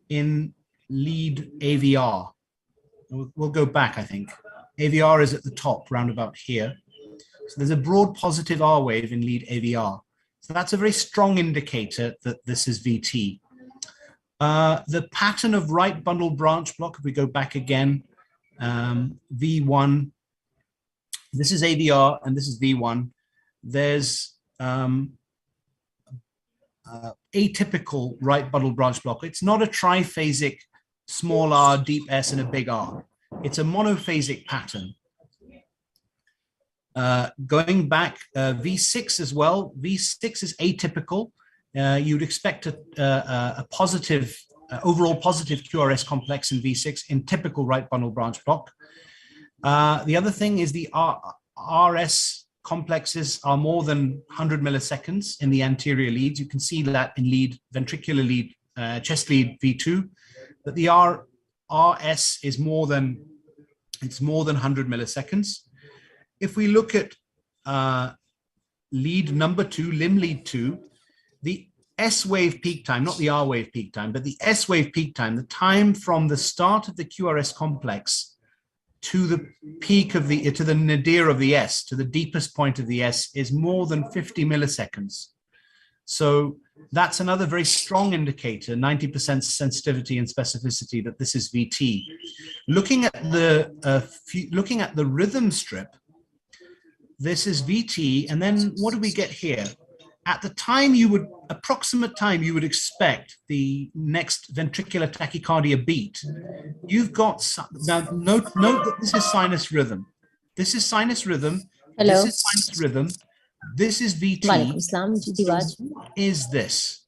in lead AVR. We'll go back, I think. AVR is at the top, round about here. So there's a broad positive R wave in lead AVR. So that's a very strong indicator that this is VT. The pattern of right bundle branch block, if we go back again, V1, this is AVR and this is V1. There's atypical right bundle branch block. It's not a triphasic small r, deep S, and a big R. It's a monophasic pattern. Going back, V6 as well. V6 is atypical. You'd expect a positive, overall positive QRS complex in V6 in typical right bundle branch block. The other thing is the RS complexes are more than 100 milliseconds in the anterior leads. You can see that in lead, ventricular lead, chest lead V2, but the RS is more than 100 milliseconds. If we look at lead number 2, limb lead 2, the S wave peak time, not the R wave peak time, but the S wave peak time, the time from the start of the QRS complex to the peak of to the nadir of the S, to the deepest point of the S, is more than 50 milliseconds. So that's another very strong indicator, 90% sensitivity and specificity, that this is VT. Looking at the rhythm strip, this is VT, and then what do we get here? At the time approximate time you would expect the next ventricular tachycardia beat, you've got, now note that this is sinus rhythm. This is sinus rhythm. Hello. This is sinus rhythm. This is VT. What is this?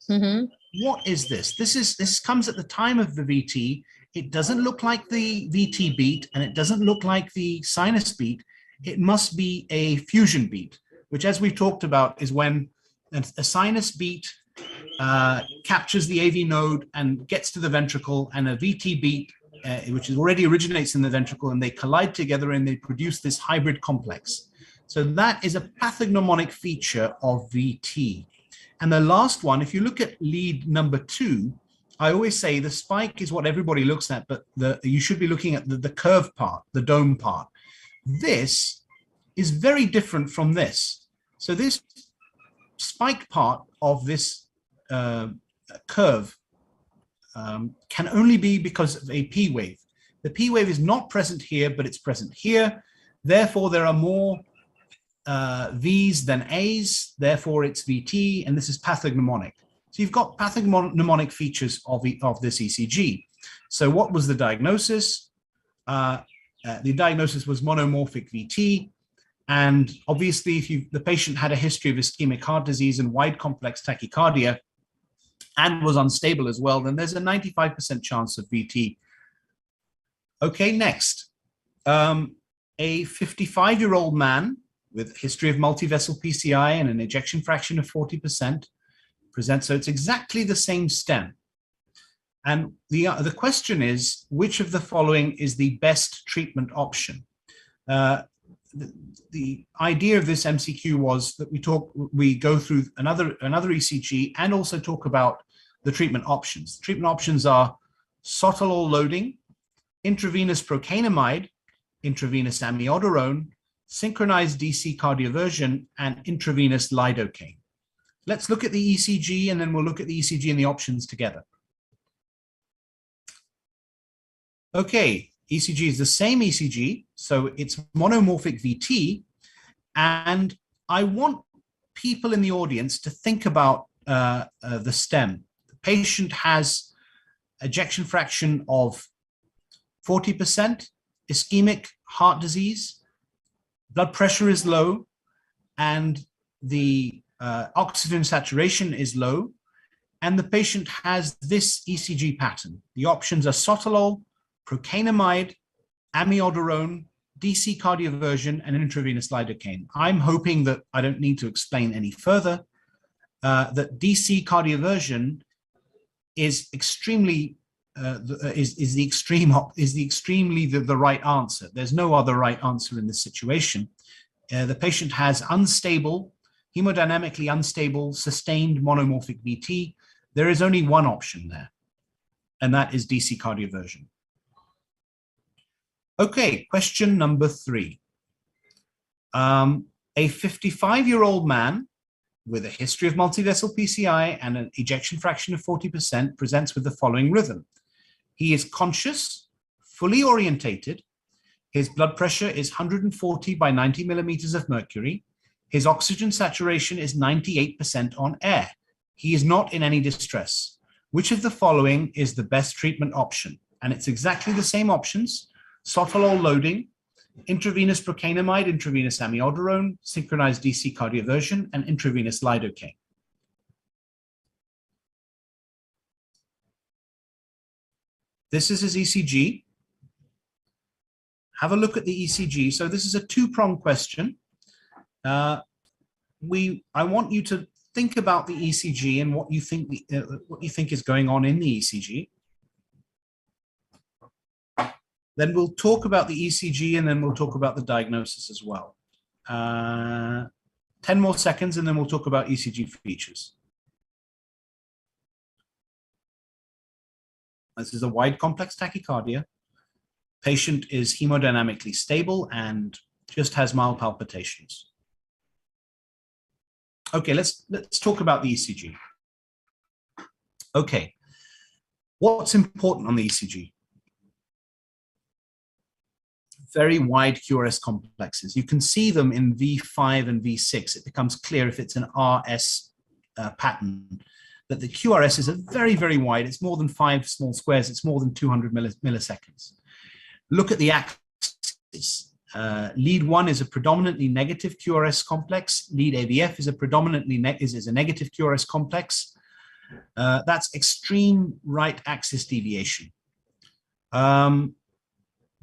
What is this? This comes at the time of the VT. It doesn't look like the VT beat, and it doesn't look like the sinus beat. It must be a fusion beat, which, as we've talked about, is when a sinus beat captures the AV node and gets to the ventricle, and a VT beat, which already originates in the ventricle, and they collide together and they produce this hybrid complex. So that is a pathognomonic feature of VT. And the last one, if you look at lead number 2, I always say the spike is what everybody looks at, but you should be looking at the curved part, the dome part. This is very different from this. So this spike part of this curve can only be because of a P wave. The P wave is not present here, but it's present here. Therefore, there are more V's than A's. Therefore, it's VT, and this is pathognomonic. So you've got pathognomonic features of this ECG. So what was the diagnosis? The diagnosis was monomorphic VT. And obviously, if the patient had a history of ischemic heart disease and wide complex tachycardia and was unstable as well, then there's a 95% chance of VT. Okay, next. A 55-year-old man with a history of multivessel PCI and an ejection fraction of 40% presents. So it's exactly the same stem. And the question is, which of the following is the best treatment option? The idea of this MCQ was that we go through another ECG and also talk about the treatment options. The treatment options are sotalol loading, intravenous procainamide, intravenous amiodarone, synchronized DC cardioversion, and intravenous lidocaine. Let's look at the ECG, and then we'll look at the ECG and the options together. Okay, ECG is the same ECG, so it's monomorphic VT, and I want people in the audience to think about the stem. The patient has ejection fraction of 40%, ischemic heart disease, blood pressure is low, and the oxygen saturation is low, and the patient has this ECG pattern. The options are sotalol, procainamide, amiodarone, DC cardioversion, and intravenous lidocaine. I'm hoping that I don't need to explain any further that DC cardioversion is extremely the right answer. There's no other right answer in this situation. The patient has unstable, hemodynamically unstable, sustained monomorphic VT. There is only one option there, and that is DC cardioversion. Okay, question number 3. A 55-year-old man with a history of multivessel PCI and an ejection fraction of 40% presents with the following rhythm. He is conscious, fully orientated. His blood pressure is 140 by 90 millimeters of mercury. His oxygen saturation is 98% on air. He is not in any distress. Which of the following is the best treatment option? And it's exactly the same options: sotalol loading, intravenous procainamide, intravenous amiodarone, synchronized DC cardioversion, and intravenous lidocaine. This is his ECG. Have a look at the ECG. So this is a two-pronged question. I want you to think about the ECG and what you think is going on in the ECG. Then we'll talk about the ECG, and then we'll talk about the diagnosis as well. 10 more seconds, and then we'll talk about ECG features. This is a wide complex tachycardia. Patient is hemodynamically stable and just has mild palpitations. Okay, let's talk about the ECG. Okay, what's important on the ECG? Very wide QRS complexes. You can see them in V5 and V6. It becomes clear if it's an RS pattern that the QRS is a very, very wide. It's more than 5 small squares. It's more than 200 milliseconds. Look at the axis. Lead 1 is a predominantly negative QRS complex. Lead AVF is a predominantly is a negative QRS complex. That's extreme right axis deviation.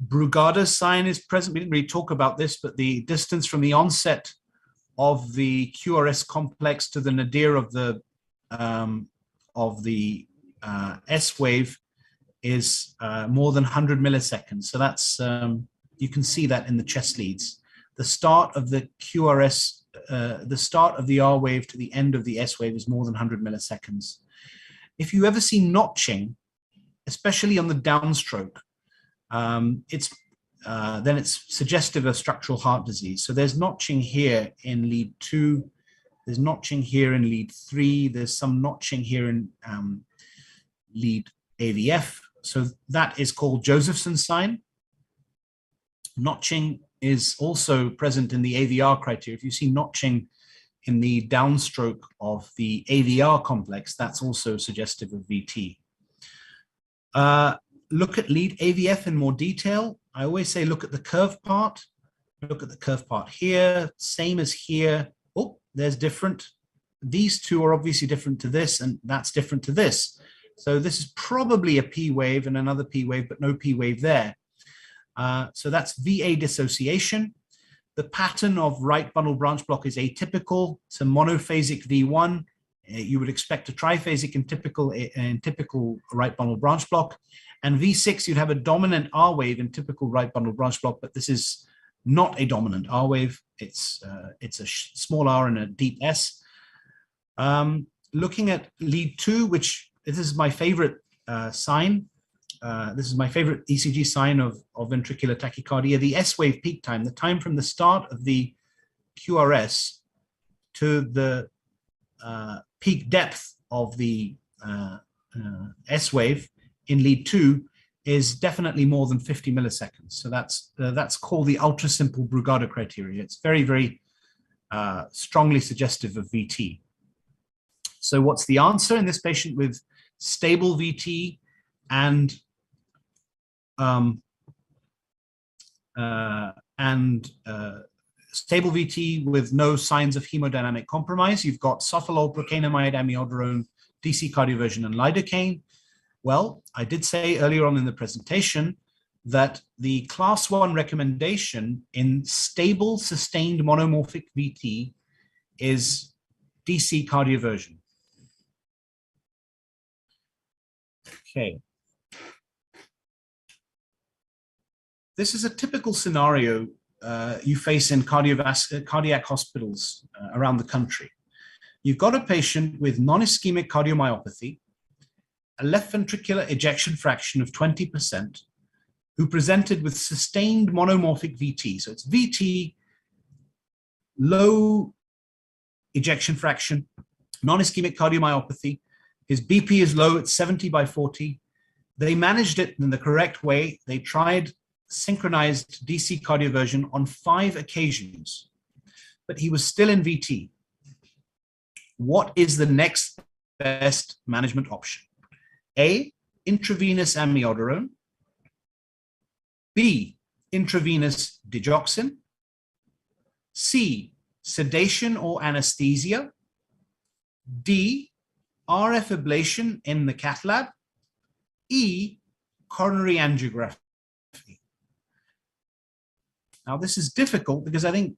Brugada's sign is present. We didn't really talk about this, but the distance from the onset of the QRS complex to the nadir of the S wave is more than 100 milliseconds. So that's you can see that in the chest leads. The start of the QRS the start of the R wave to the end of the S wave is more than 100 milliseconds. If you ever see notching, especially on the downstroke, then it's suggestive of structural heart disease. So there's notching here in lead 2, there's notching here in lead 3, there's some notching here in lead AVF. So that is called Josephson's sign. Notching is also present in the AVR criteria. If you see notching in the downstroke of the AVR complex, that's also suggestive of VT. Look at lead AVF in more detail. I always say look at the curve part. Look at the curve part here, same as here. Oh, there's different. These two are obviously different to this, and that's different to this. So this is probably a P wave and another P wave, but no P wave there. So that's VA dissociation. The pattern of right bundle branch block is atypical. It's a monophasic V1. You would expect a triphasic in typical right bundle branch block. And V6, you'd have a dominant R wave in typical right bundle branch block, but this is not a dominant R wave. It's a small R and a deep S. Looking at lead 2, which this is my favorite sign. This is my favorite ECG sign of ventricular tachycardia. The S wave peak time, the time from the start of the QRS to the peak depth of the S wave in lead 2 is definitely more than 50 milliseconds. So that's called the ultra simple Brugada criteria. It's very, very strongly suggestive of VT. So what's the answer in this patient with stable VT and stable VT with no signs of hemodynamic compromise? You've got sotalol, procainamide, amiodarone, DC cardioversion, and lidocaine. Well, I did say earlier on in the presentation that the class 1 recommendation in stable sustained monomorphic VT is DC cardioversion. Okay. This is a typical scenario you face in cardiac hospitals around the country. You've got a patient with non-ischemic cardiomyopathy, a left ventricular ejection fraction of 20%, who presented with sustained monomorphic VT. So it's VT, low ejection fraction, non-ischemic cardiomyopathy. His BP is low at 70/40. They managed it in the correct way. They tried synchronized DC cardioversion on 5 occasions, but he was still in VT. What is the next best management option? A, intravenous amiodarone. B, intravenous digoxin. C, sedation or anesthesia. D, RF ablation in the cath lab. E, coronary angiography. Now, this is difficult because I think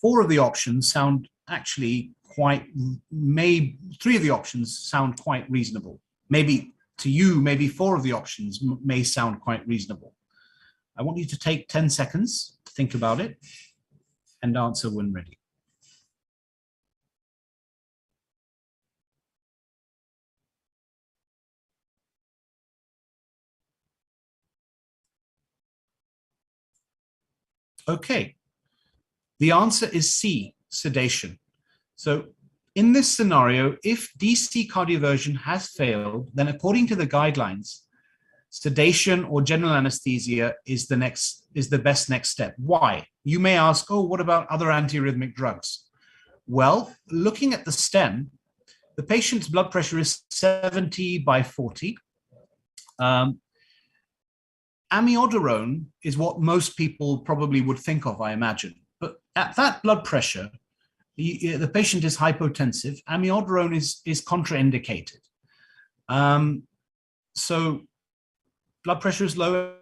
4 of the options sound actually quite, 3 of the options sound quite reasonable. Maybe to you, maybe 4 of the options may sound quite reasonable. I want you to take 10 seconds to think about it and answer when ready. Okay, the answer is C, sedation. So in this scenario, if DC cardioversion has failed, then according to the guidelines, sedation or general anesthesia is the best next step. Why? You may ask, oh, what about other antiarrhythmic drugs? Well, looking at the stem, the patient's blood pressure is 70/40. Amiodarone is what most people probably would think of, I imagine. But at that blood pressure, the patient is hypotensive. Amiodarone is contraindicated. So blood pressure is low.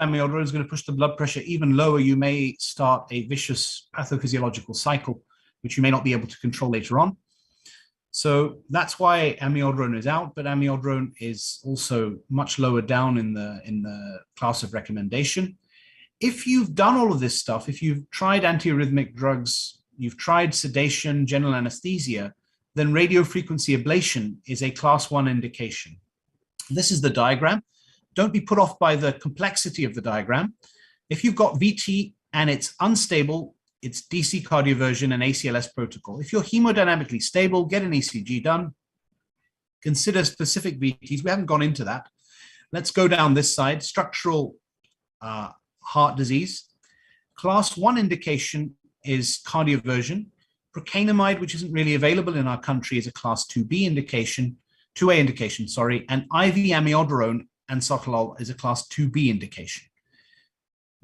Amiodarone is going to push the blood pressure even lower. You may start a vicious pathophysiological cycle, which you may not be able to control later on. So that's why amiodarone is out, but amiodarone is also much lower down in the class of recommendation. if you've done all of this stuff, if you've tried antiarrhythmic drugs, you've tried sedation, general anesthesia, then radiofrequency ablation is a class 1 indication. This is the diagram. Don't be put off by the complexity of the diagram. If you've got VT and it's unstable, it's DC cardioversion and ACLS protocol. If you're hemodynamically stable, get an ECG done. Consider specific VTs. We haven't gone into that. Let's go down this side. Structural heart disease. Class 1 indication is cardioversion. Procainamide, which isn't really available in our country, is a class 2B indication, 2A indication, sorry, and IV amiodarone and sotalol is a class 2B indication.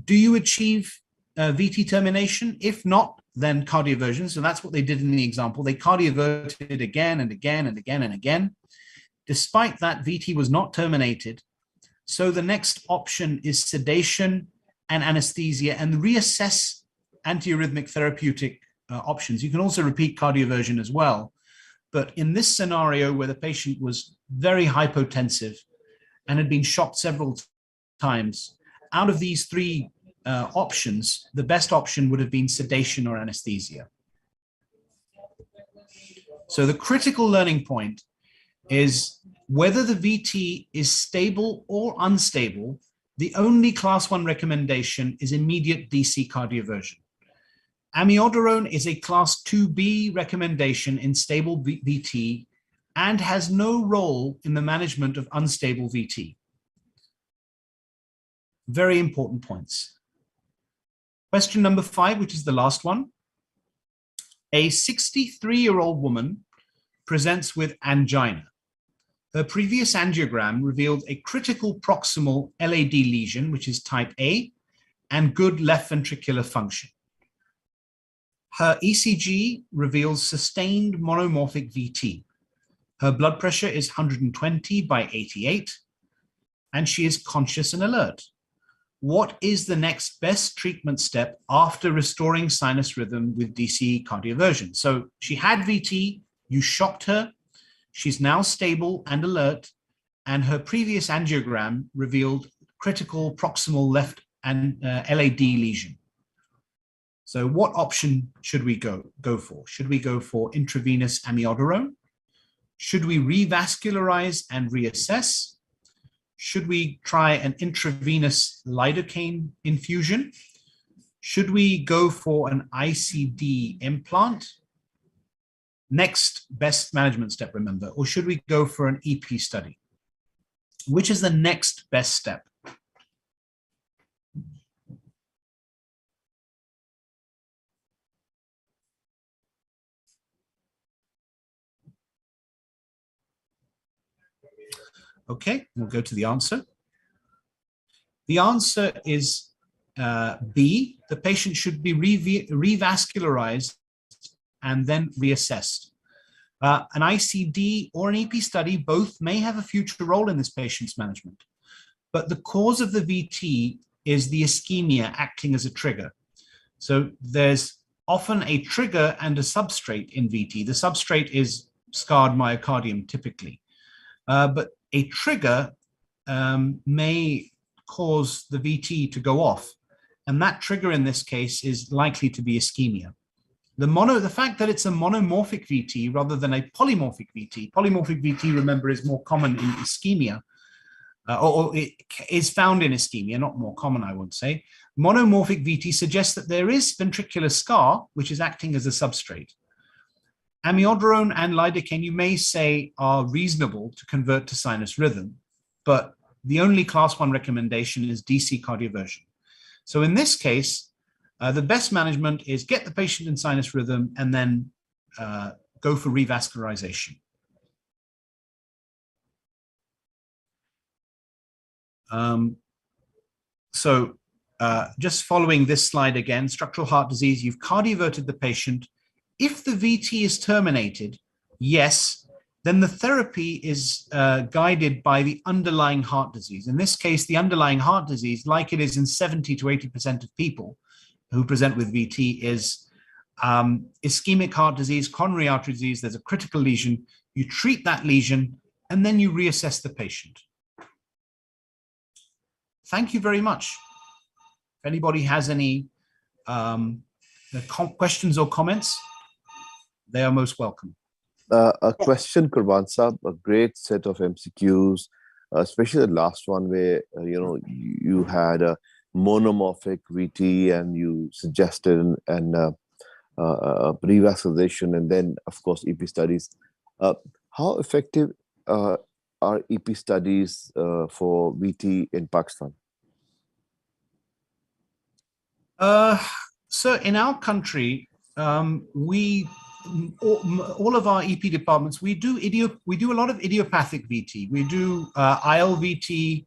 Do you achieve VT termination? If not, then cardioversion. So that's what they did in the example. They cardioverted again and again and again and again. Despite that, VT was not terminated. So the next option is sedation and anesthesia and reassess antiarrhythmic therapeutic options. You can also repeat cardioversion as well. But in this scenario where the patient was very hypotensive and had been shocked several times, out of these three options, the best option would have been sedation or anesthesia. So the critical learning point is whether the VT is stable or unstable, the only class 1 recommendation is immediate DC cardioversion. Amiodarone is a class 2B recommendation in stable VT and has no role in the management of unstable VT. Very important points. Question number 5, which is the last one. A 63-year-old woman presents with angina. Her previous angiogram revealed a critical proximal LAD lesion, which is type A, and good left ventricular function. Her ECG reveals sustained monomorphic VT. Her blood pressure is 120 by 88, and she is conscious and alert. What is the next best treatment step after restoring sinus rhythm with DC cardioversion? So she had VT, you shocked her, she's now stable and alert, and her previous angiogram revealed critical proximal left and LAD lesion. So what option should we go for? Should we go for intravenous amiodarone? Should we revascularize and reassess? Should we try an intravenous lidocaine infusion? Should we go for an ICD implant? Next best management step, remember, or should we go for an EP study? Which is the next best step? Okay, we'll go to the answer. The answer is B. The patient should be revascularized and then reassessed. An ICD or an EP study both may have a future role in this patient's management, but the cause of the VT is the ischemia acting as a trigger. So there's often a trigger and a substrate in VT. The substrate is scarred myocardium typically, but a trigger may cause the VT to go off, and that trigger in this case is likely to be ischemia. The fact that it's a monomorphic VT rather than a polymorphic VT. Polymorphic VT, remember, is more common in ischemia, or it is found in ischemia, not more common, I would say. Monomorphic VT suggests that there is ventricular scar, which is acting as a substrate. Amiodarone and lidocaine, you may say, are reasonable to convert to sinus rhythm, but the only class 1 recommendation is DC cardioversion. So in this case, the best management is get the patient in sinus rhythm and then go for revascularization. Just following this slide again, structural heart disease, you've cardioverted the patient. If the VT is terminated, yes, then the therapy is guided by the underlying heart disease. In this case, the underlying heart disease, like it is in 70 to 80% of people who present with VT, is ischemic heart disease, coronary artery disease. There's a critical lesion. You treat that lesion, and then you reassess the patient. Thank you very much. anybody has any questions or comments, they are most welcome. A question, Qurban Saab, a great set of MCQs, especially the last one where, you had a monomorphic VT and you suggested revascularization and then, of course, EP studies. How effective are EP studies for VT in Pakistan? So in our country, all of our EP departments, we do a lot of idiopathic VT. We do ILVT.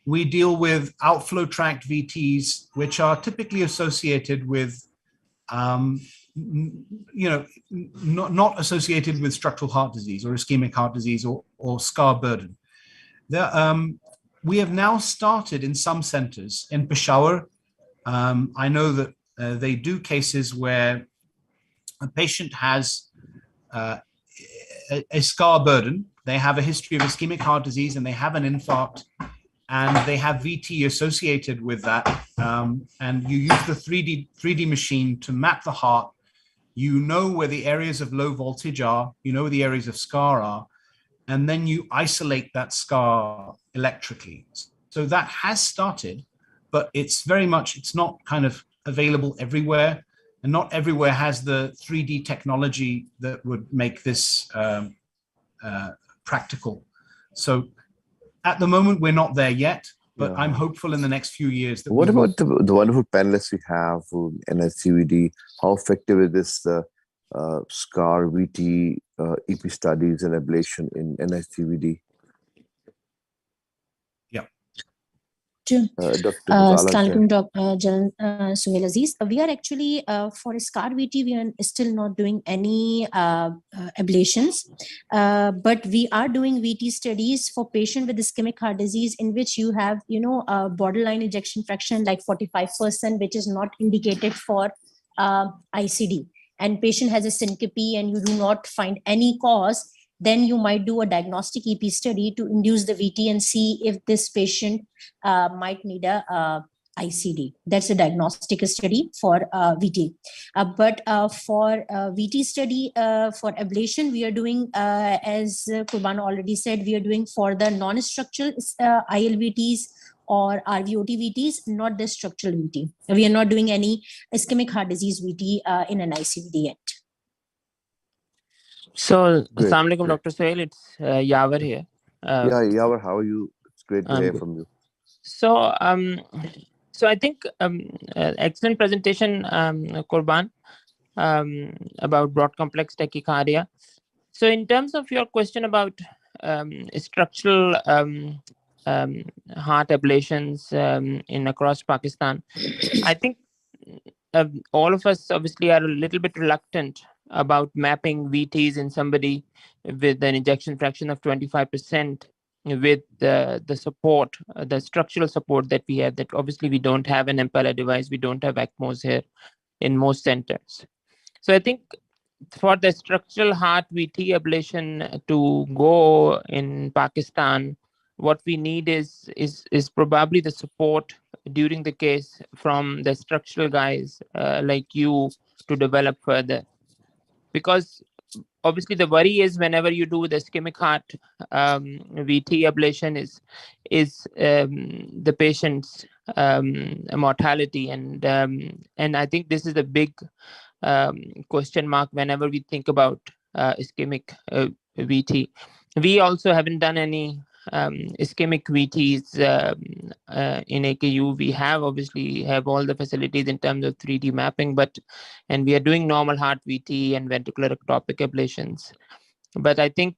We deal with outflow tract VTs, which are typically associated with, not associated with structural heart disease or ischemic heart disease or scar burden. We have now started in some centers in Peshawar. I know that they do cases where a patient has a scar burden. They have a history of ischemic heart disease and they have an infarct and they have VT associated with that. And you use the 3D machine to map the heart. You know where the areas of low voltage are, you know where the areas of scar are, and then you isolate that scar electrically. So that has started, but it's not kind of available everywhere. And not everywhere has the 3D technology that would make this practical. So at the moment, we're not there yet, but I'm hopeful in the next few years. That what about the wonderful panelists we have in NSCVD? How effective is this SCAR, VT, EP studies and ablation in NSCVD? Assalamualaikum, Dr. Suhail Aziz. We are actually, for SCAR VT, we are still not doing any ablations, but we are doing VT studies for patients with ischemic heart disease in which you have, a borderline ejection fraction like 45%, which is not indicated for ICD. And patient has a syncope and you do not find any cause, then you might do a diagnostic EP study to induce the VT and see if this patient might need a ICD. That's a diagnostic study for VT. But for VT study for ablation, we are doing, as Qurban already said, we are doing for the non-structural ILVTs or RVOT VTs, not the structural VT. We are not doing any ischemic heart disease VT in an ICD yet. So, Assalamu alaikum, Dr. Suhail, it's Yavar here. Yavar, how are you? It's great to hear from you. So I think excellent presentation, Qurban, about broad complex tachycardia. So in terms of your question about structural heart ablations in across Pakistan, I think all of us obviously are a little bit reluctant about mapping VTs in somebody with an ejection fraction of 25% with the support, the structural support that we have, that obviously we don't have an Impella device, we don't have ECMOs here in most centers. So I think for the structural heart VT ablation to go in Pakistan, what we need is probably the support during the case from the structural guys like you to develop further. Because obviously the worry is whenever you do the ischemic heart VT ablation is the patient's mortality, and I think this is a big question mark whenever we think about ischemic VT. We also haven't done any ischemic VTs in AKU. We obviously have all the facilities in terms of 3D mapping, and we are doing normal heart VT and ventricular ectopic ablations. But I think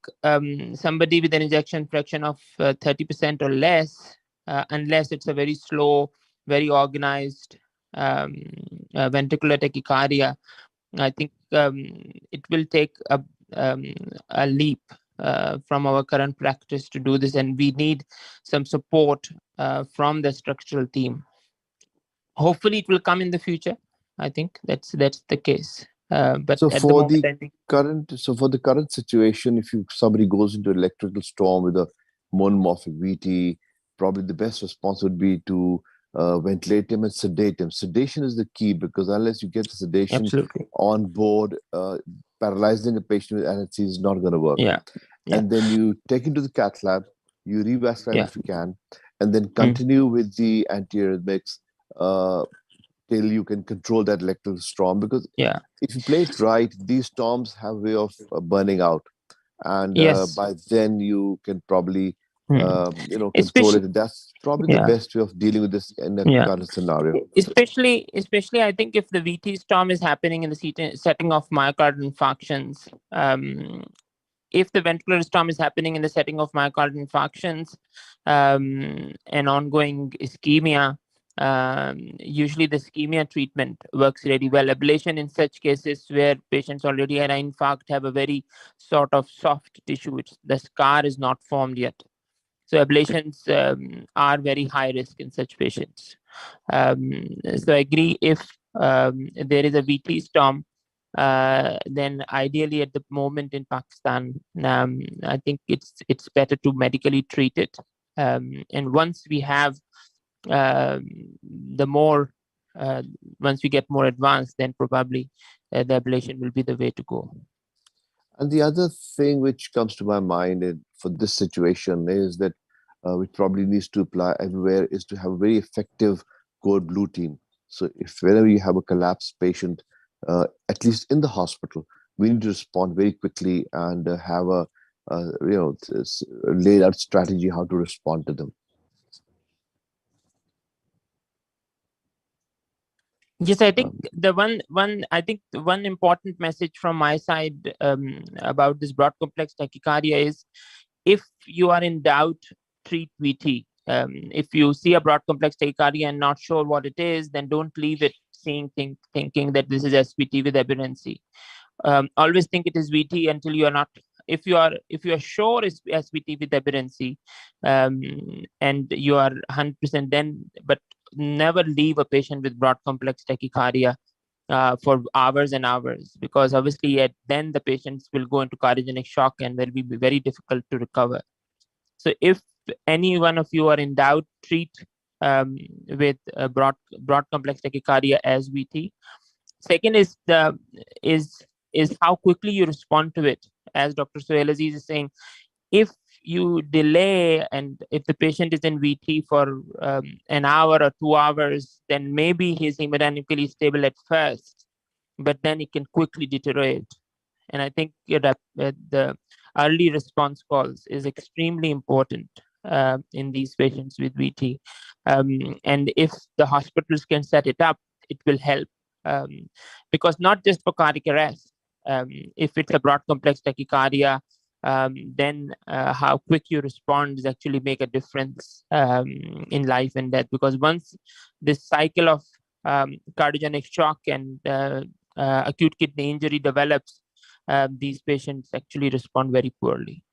somebody with an ejection fraction of 30% or less, unless it's a very slow, very organized ventricular tachycardia, I think it will take a leap from our current practice to do this, and we need some support from the structural team. Hopefully it will come in the future. I think that's the case. But so at for the moment, I think for the current situation, if somebody goes into electrical storm with a monomorphic VT, probably the best response would be to ventilate him and sedate him. Sedation is the key, because unless you get the sedation Absolutely. on board, paralyzing a patient with anesthesia is not going to work. Yeah. And then you take him to the cath lab, you revascularize if you can, and then continue with the antiarrhythmics till you can control that electrical storm. Because if you play it right, these storms have a way of burning out, and by then you can probably control Especially, it. That's probably the best way of dealing with this in a kind of scenario. Especially, I think if the VT storm is happening in the setting of myocardial infarctions, if the ventricular storm is happening in the setting of myocardial infarctions and ongoing ischemia, usually the ischemia treatment works really well. Ablation in such cases where patients already had an infarct have a very sort of soft tissue, which the scar is not formed yet. So ablations are very high risk in such patients. So I agree, if there is a VT storm, then ideally at the moment in Pakistan, I think it's better to medically treat it. And once we have once we get more advanced, then probably the ablation will be the way to go. And the other thing which comes to my mind for this situation is that which probably needs to apply everywhere, is to have a very effective code blue team. So if whenever you have a collapsed patient, at least in the hospital, we need to respond very quickly and have a laid out strategy how to respond to them. Yes, I think the one important message from my side about this broad complex tachycardia is, if you are in doubt, treat VT. If you see a broad complex tachycardia and not sure what it is, then don't leave it thinking that this is SVT with aberrancy. Always think it is VT until you are not. If you are sure it's SVT with aberrancy, and you are 100%, then but never leave a patient with broad complex tachycardia for hours and hours, because obviously then the patients will go into cardiogenic shock and will be very difficult to recover. So if any one of you are in doubt, treat with broad complex tachycardia as VT. Second is how quickly you respond to it. As Dr. Suhail Aziz is saying, if you delay and if the patient is in VT for an hour or 2 hours, then maybe he's hemodynamically stable at first, but then it can quickly deteriorate. And I think that the early response calls is extremely important in these patients with VT. And if the hospitals can set it up, it will help. Because not just for cardiac arrest, if it's a broad complex tachycardia, then how quick you respond is actually make a difference in life and death. Because once this cycle of cardiogenic shock and acute kidney injury develops, these patients actually respond very poorly.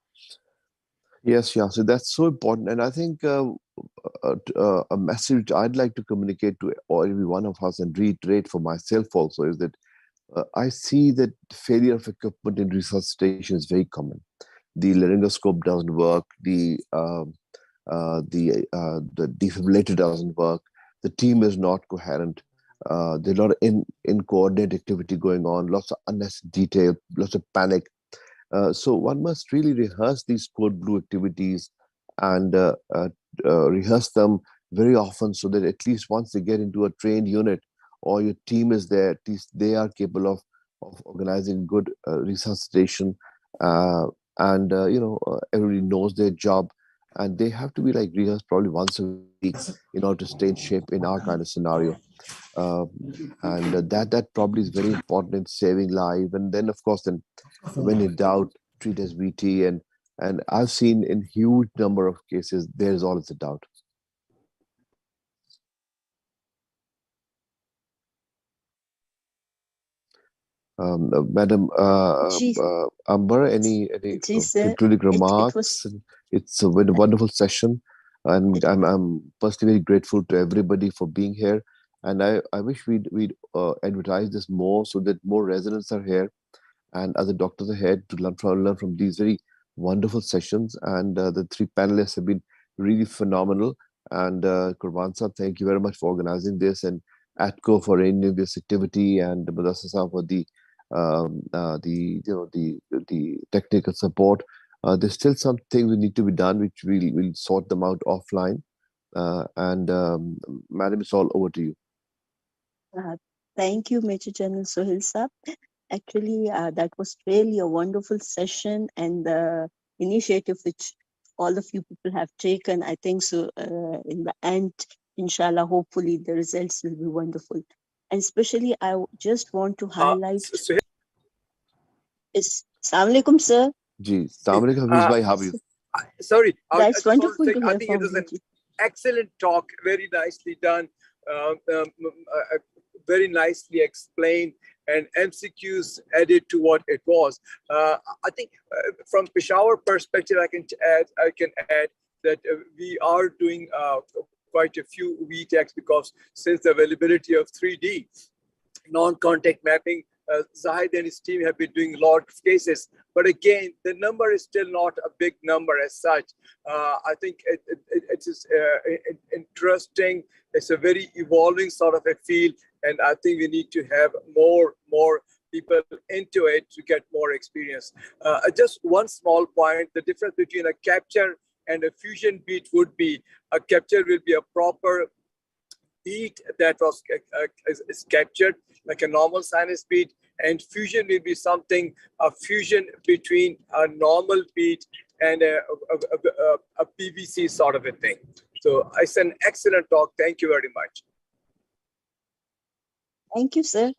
Yes, yeah. So that's so important. And I think a message I'd like to communicate to every one of us and reiterate for myself also is that I see that failure of equipment in resuscitation is very common. The laryngoscope doesn't work. The defibrillator doesn't work. The team is not coherent. There's a lot of incoordinate activity going on. Lots of unnecessary detail. Lots of panic. So one must really rehearse these code blue activities and rehearse them very often, so that at least once they get into a trained unit or your team is there, at least they are capable of organizing good resuscitation. And everybody knows their job, and they have to be like rehearsed probably once a week in order to stay in shape in our kind of scenario. And that probably is very important in saving life. And then, of course, then when in doubt, treat as VT. And I've seen in huge number of cases, there's always a doubt. Madam Amber, any concluding remarks? It's a very wonderful session, and I'm personally very grateful to everybody for being here. And I wish we'd advertise this more, so that more residents are here and other doctors are here to learn from these very wonderful sessions. And the three panelists have been really phenomenal. And Qurban Sahab, thank you very much for organizing this, and ATCO for arranging this activity, and Mudassir Sahab for the technical support. There's still some things we need to be done, which we'll sort them out offline. Madam, it's all over to you. Thank you, Major General Sohail Saab. Actually, that was really a wonderful session, and the initiative which all of you people have taken, I think so, in the end, inshallah, hopefully the results will be wonderful. And especially, I just want to highlight. Assalamu alaikum, sir. Ji, Assalamu alaikum, Hafiz bhai, how are you? Sorry, That's wonderful to hear I think it was from an you. excellent talk, very nicely done, very nicely explained, and MCQs added to what it was. I think from Peshawar perspective, I can add that we are doing quite a few VTECs, because since the availability of 3D non-contact mapping, Zahid and his team have been doing a lot of cases, but again, the number is still not a big number as such. I think it is interesting. It's a very evolving sort of a field, and I think we need to have more people into it to get more experience. Just one small point: the difference between a capture and a fusion beat would be a capture will be a proper beat that was is captured like a normal sinus beat, and fusion will be something, a fusion between a normal beat and a PVC sort of a thing. So it's an excellent talk. Thank you very much. Thank you, sir.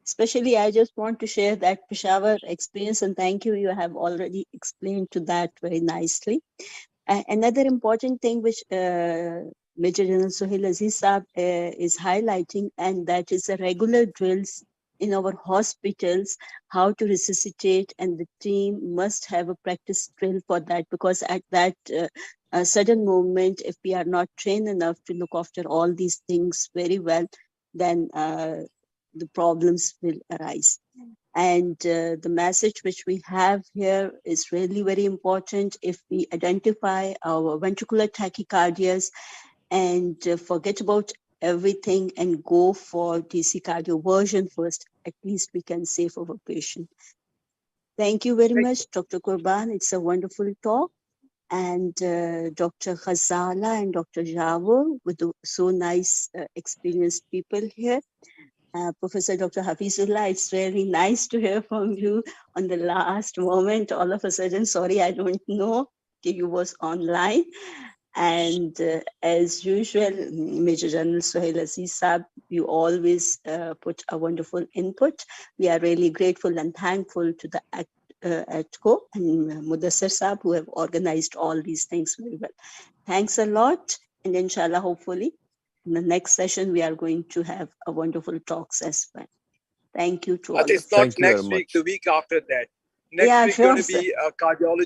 Especially, I just want to share that Peshawar experience, and thank you. You have already explained to that very nicely. Another important thing which Major General Sohail Aziz Saab is highlighting, and that is the regular drills in our hospitals, how to resuscitate, and the team must have a practice drill for that, because at that sudden moment, if we are not trained enough to look after all these things very well, then the problems will arise. And the message which we have here is really very important. If we identify our ventricular tachycardias and forget about everything and go for DC cardioversion first, at least we can save our patient. Thank you very much, Dr. Qurban. It's a wonderful talk. And Dr. Ghazala and Dr. Jawar, with so nice experienced people here. Professor Dr. Hafizullah, it's really nice to hear from you on the last moment. All of a sudden, sorry, I don't know if you was online. And as usual, Major General Sohail Aziz Saab, you always put a wonderful input. We are really grateful and thankful to the ATCO and Mudassir Saab, who have organized all these things very well. Thanks a lot. And inshallah, hopefully, in the next session, we are going to have a wonderful talks as well. Thank you to all. It's not next week, the week after that. Next week going to be cardiology.